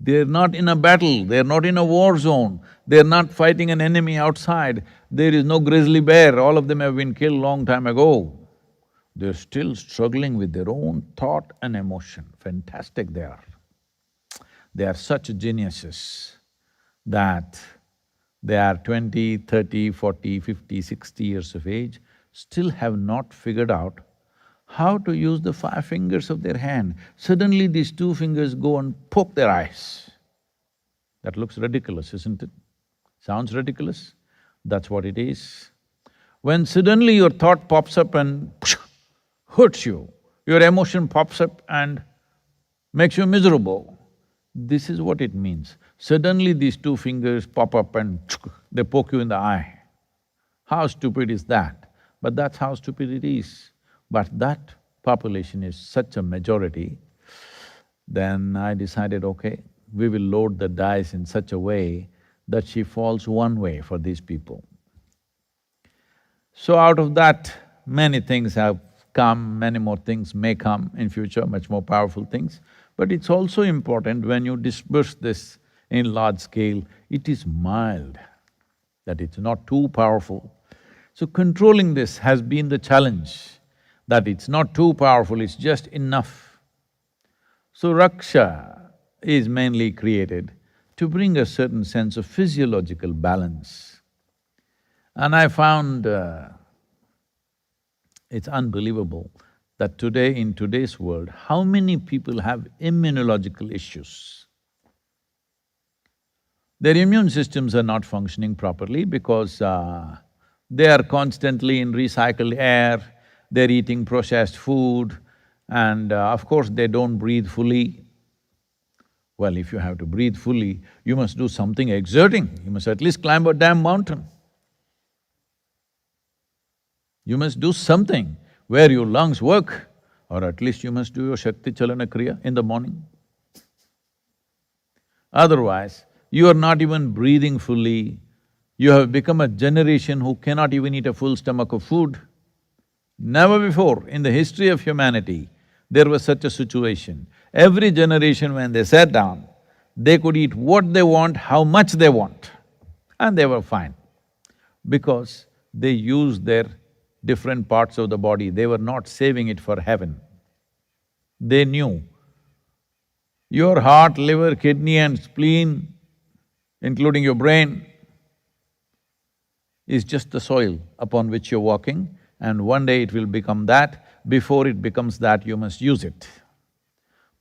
They're not in a battle, they're not in a war zone, they're not fighting an enemy outside. There is no grizzly bear, all of them have been killed long time ago. They're still struggling with their own thought and emotion. Fantastic they are. They are such geniuses that they are 20, 30, 40, 50, 60 years of age, still have not figured out how to use the 5 fingers of their hand. Suddenly these 2 fingers go and poke their eyes. That looks ridiculous, isn't it? Sounds ridiculous? That's what it is. When suddenly your thought pops up and hurts you, your emotion pops up and makes you miserable, this is what it means. Suddenly these 2 fingers pop up and they poke you in the eye. How stupid is that? But that's how stupid it is. But that population is such a majority, then I decided, okay, we will load the dice in such a way that she falls one way for these people. So out of that, many things have come, many more things may come in future, much more powerful things. But it's also important when you disperse this in large scale, it is mild, that it's not too powerful. So controlling this has been the challenge, that it's not too powerful, it's just enough. So Raksha is mainly created to bring a certain sense of physiological balance. And I found it's unbelievable that today, in today's world, how many people have immunological issues. Their immune systems are not functioning properly because they are constantly in recycled air, they're eating processed food, and of course they don't breathe fully. Well, if you have to breathe fully, you must do something exerting, you must at least climb a damn mountain. You must do something where your lungs work, or at least you must do your Shakti Chalana Kriya in the morning. Otherwise, you are not even breathing fully, you have become a generation who cannot even eat a full stomach of food. Never before in the history of humanity, there was such a situation. Every generation when they sat down, they could eat what they want, how much they want, and they were fine. Because they used their different parts of the body, they were not saving it for heaven. They knew your heart, liver, kidney and spleen, including your brain, is just the soil upon which you're walking, and one day it will become that. Before it becomes that, you must use it.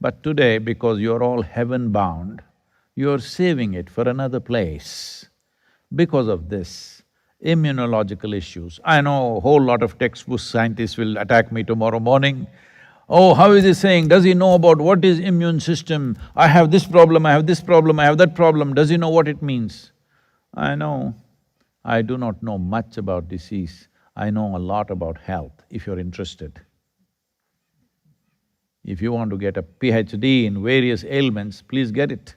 But today, because you're all heaven-bound, you're saving it for another place. Because of this, immunological issues. I know a whole lot of textbook scientists will attack me tomorrow morning. Oh, how is he saying? Does he know about what is immune system? I have this problem, I have this problem, I have that problem, does he know what it means? I know, I do not know much about disease, I know a lot about health, if you're interested. If you want to get a PhD in various ailments, please get it.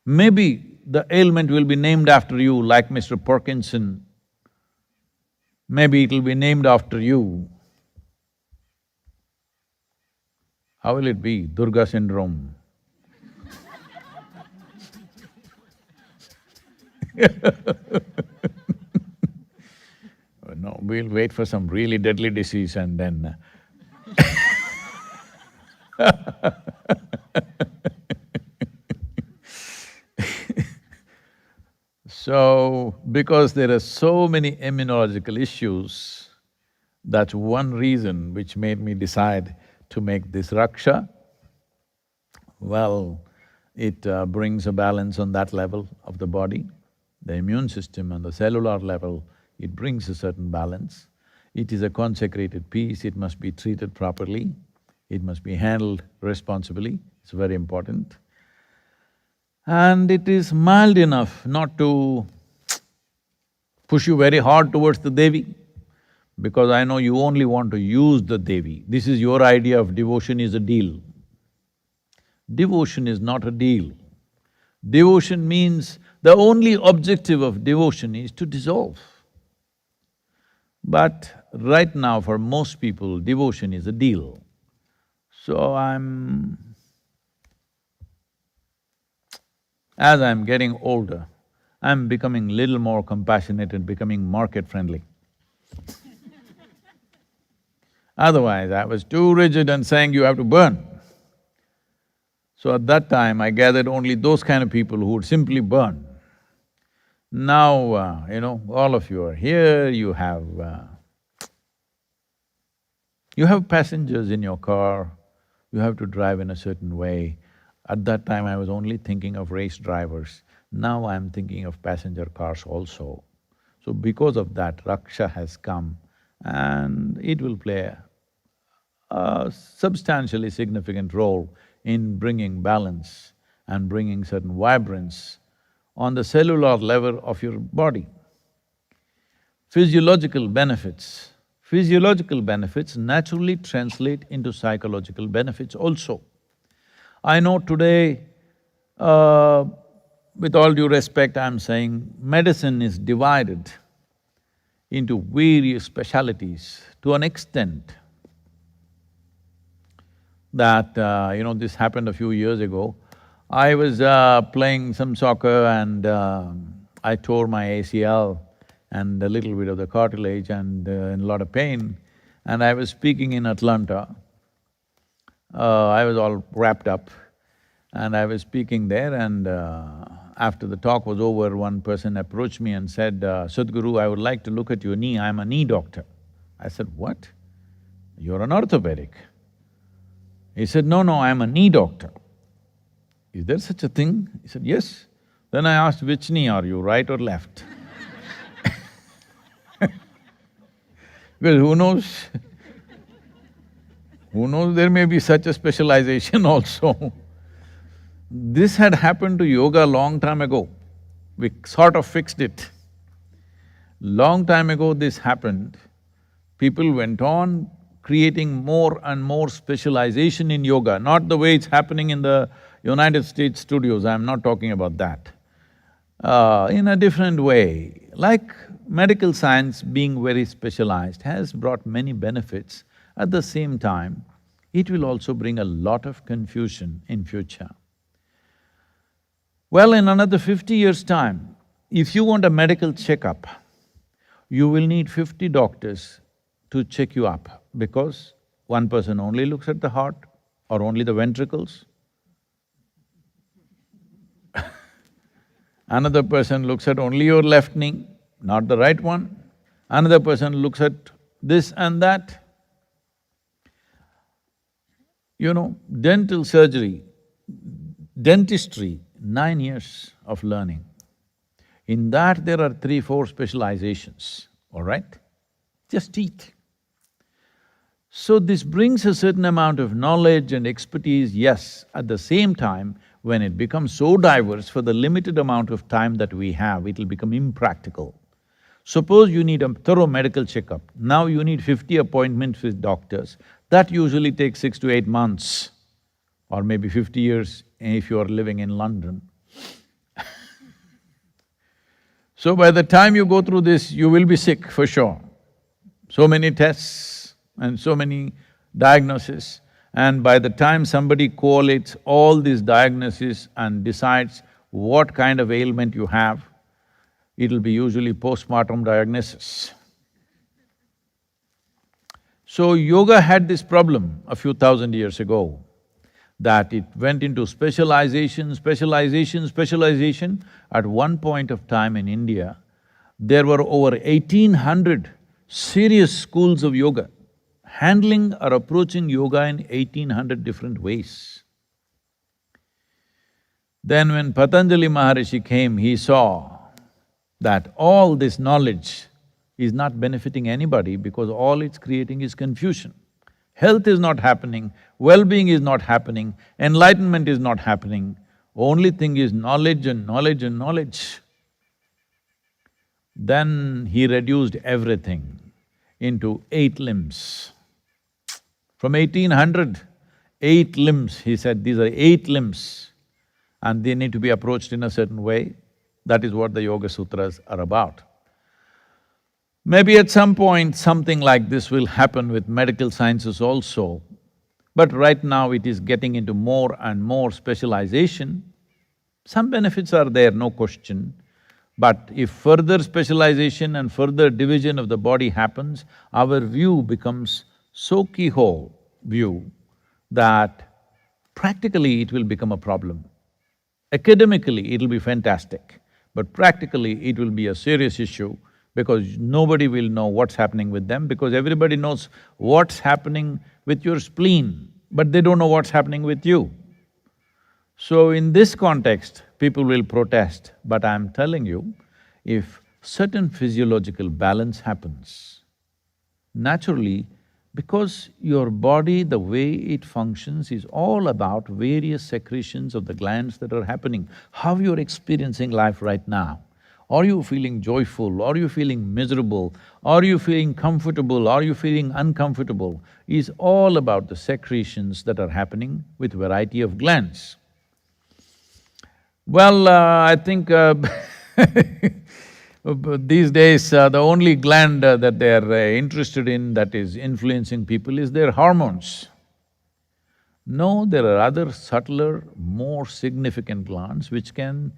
Maybe the ailment will be named after you, like Mr. Parkinson. Maybe it'll be named after you. How will it be? Durga syndrome. No, we'll wait for some really deadly disease and then So, because there are so many immunological issues, that's one reason which made me decide to make this Raksha. Well, it brings a balance on that level of the body. The immune system on the cellular level, it brings a certain balance. It is a consecrated piece, it must be treated properly, it must be handled responsibly, it's very important. And it is mild enough not to push you very hard towards the Devi, because I know you only want to use the Devi. This is your idea of devotion is a deal. Devotion is not a deal. Devotion means the only objective of devotion is to dissolve. But right now for most people, devotion is a deal. So as I'm getting older, I'm becoming little more compassionate and becoming market-friendly. Otherwise, I was too rigid and saying you have to burn. So at that time, I gathered only those kind of people who would simply burn. Now, all of you are here, you have passengers in your car, you have to drive in a certain way. At that time, I was only thinking of race drivers. Now I'm thinking of passenger cars also. So because of that, Raksha has come and it will play a substantially significant role in bringing balance and bringing certain vibrance on the cellular level of your body. Physiological benefits naturally translate into psychological benefits also. I know today, with all due respect, I'm saying medicine is divided into various specialities to an extent that, this happened a few years ago. I was playing some soccer and I tore my ACL and a little bit of the cartilage and in a lot of pain. And I was speaking in Atlanta. I was all wrapped up and I was speaking there and after the talk was over, one person approached me and said, Sadhguru, I would like to look at your knee, I'm a knee doctor. I said, what? You're an orthopedic. He said, no, I'm a knee doctor. Is there such a thing? He said, yes. Then I asked, which knee are you, right or left? Well, who knows? Who knows, there may be such a specialization also. This had happened to yoga long time ago. We sort of fixed it. Long time ago this happened, people went on creating more and more specialization in yoga, not the way it's happening in the United States studios, I'm not talking about that. In a different way, like medical science being very specialized has brought many benefits. At the same time, it will also bring a lot of confusion in future. Well, in another 50 years' time, if you want a medical checkup, you will need 50 doctors to check you up because one person only looks at the heart or only the ventricles. Another person looks at only your left knee, not the right one. Another person looks at this and that. Dental surgery, dentistry, 9 years of learning. In that there are 3-4 specializations, all right? Just teeth. So this brings a certain amount of knowledge and expertise, yes. At the same time, when it becomes so diverse, for the limited amount of time that we have, it'll become impractical. Suppose you need a thorough medical checkup, now you need 50 appointments with doctors. That usually takes 6 to 8 months or maybe 50 years if you are living in London. So by the time you go through this, you will be sick for sure. So many tests and so many diagnoses, And by the time somebody collates all these diagnoses and decides what kind of ailment you have, it'll be usually postmortem diagnosis. So yoga had this problem a few thousand years ago, that it went into specialization, specialization, specialization. At one point of time in India, there were over 1800 serious schools of yoga, handling or approaching yoga in 1800 different ways. Then when Patanjali Maharishi came, he saw that all this knowledge is not benefiting anybody because all it's creating is confusion. Health is not happening, well-being is not happening, enlightenment is not happening. Only thing is knowledge and knowledge and knowledge. Then he reduced everything into 8 limbs. From 1800, 8 limbs, he said, these are 8 limbs and they need to be approached in a certain way. That is what the Yoga Sutras are about. Maybe at some point something like this will happen with medical sciences also, but right now it is getting into more and more specialization. Some benefits are there, no question, but if further specialization and further division of the body happens, our view becomes so keyhole view that practically it will become a problem. Academically, it'll be fantastic, but practically it will be a serious issue because nobody will know what's happening with them, because everybody knows what's happening with your spleen, but they don't know what's happening with you. So in this context, people will protest, but I'm telling you, if certain physiological balance happens, naturally, because your body, the way it functions is all about various secretions of the glands that are happening. How you're experiencing life right now. Are you feeling joyful? Are you feeling miserable? Are you feeling comfortable? Are you feeling uncomfortable? Is all about the secretions that are happening with variety of glands. Well, I think these days, the only gland that they're interested in that is influencing people is their hormones. No, there are other subtler, more significant glands which can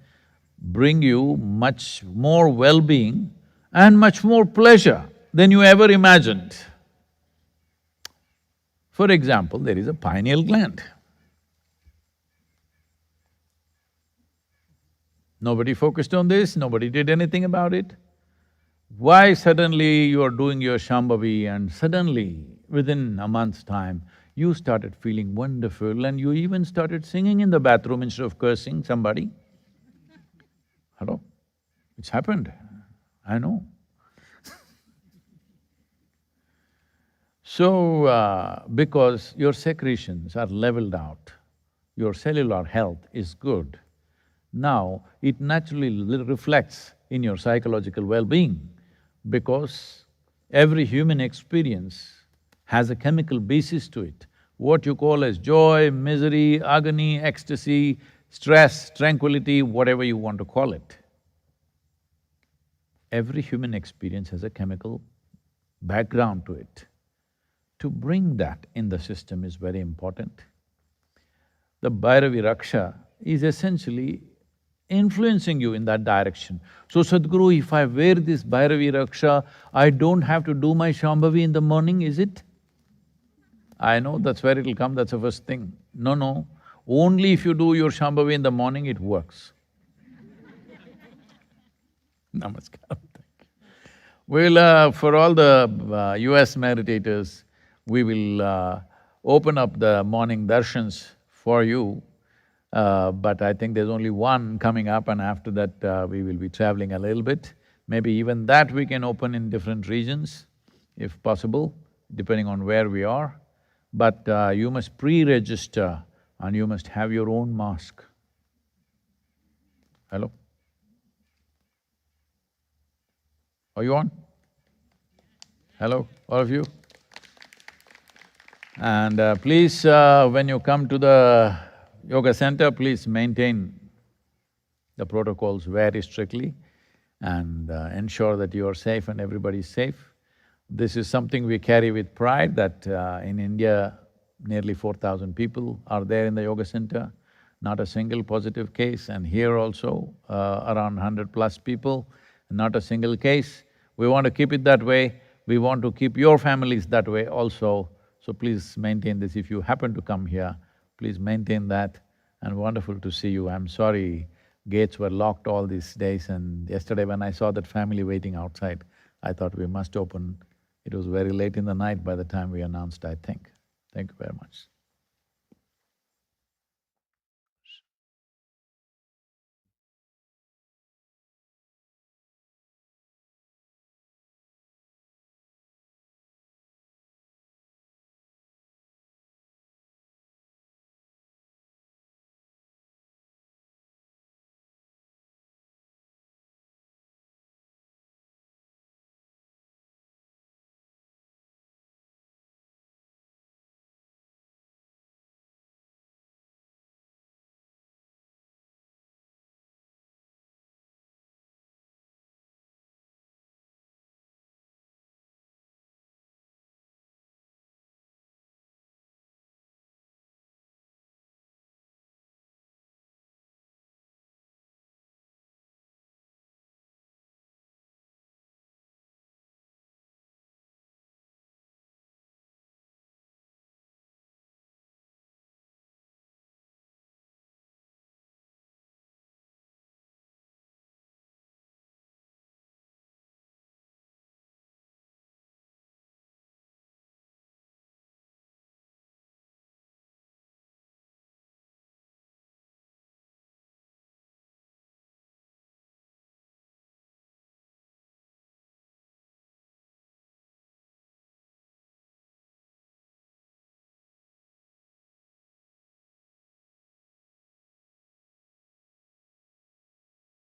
bring you much more well-being and much more pleasure than you ever imagined. For example, there is a pineal gland. Nobody focused on this, nobody did anything about it. Why suddenly you are doing your Shambhavi and suddenly, within a month's time, you started feeling wonderful and you even started singing in the bathroom instead of cursing somebody? Hello? It's happened, I know. So, because your secretions are leveled out, your cellular health is good, now it naturally reflects in your psychological well-being, because every human experience has a chemical basis to it. What you call as joy, misery, agony, ecstasy, stress, tranquility, whatever you want to call it. Every human experience has a chemical background to it. To bring that in the system is very important. The Bhairavi Raksha is essentially influencing you in that direction. So, Sadhguru, if I wear this Bhairavi Raksha, I don't have to do my Shambhavi in the morning, is it? I know that's where it'll come, that's the first thing. No, only if you do your Shambhavi in the morning, it works. Namaskar, thank you. We'll, for all the US meditators, we will open up the morning darshans for you, but I think there's only one coming up and after that we will be traveling a little bit. Maybe even that we can open in different regions, if possible, depending on where we are. But you must pre-register and you must have your own mask. Hello? Are you on? Hello, all of you? And please, when you come to the yoga center, please maintain the protocols very strictly and ensure that you are safe and everybody is safe. This is something we carry with pride that in India, nearly 4,000 people are there in the yoga center, not a single positive case, and here also around 100 plus people, not a single case. We want to keep it that way, we want to keep your families that way also, so please maintain this. If you happen to come here, please maintain that, and wonderful to see you. I'm sorry gates were locked all these days, and yesterday when I saw that family waiting outside, I thought we must open. It was very late in the night by the time we announced, I think. Thank you very much.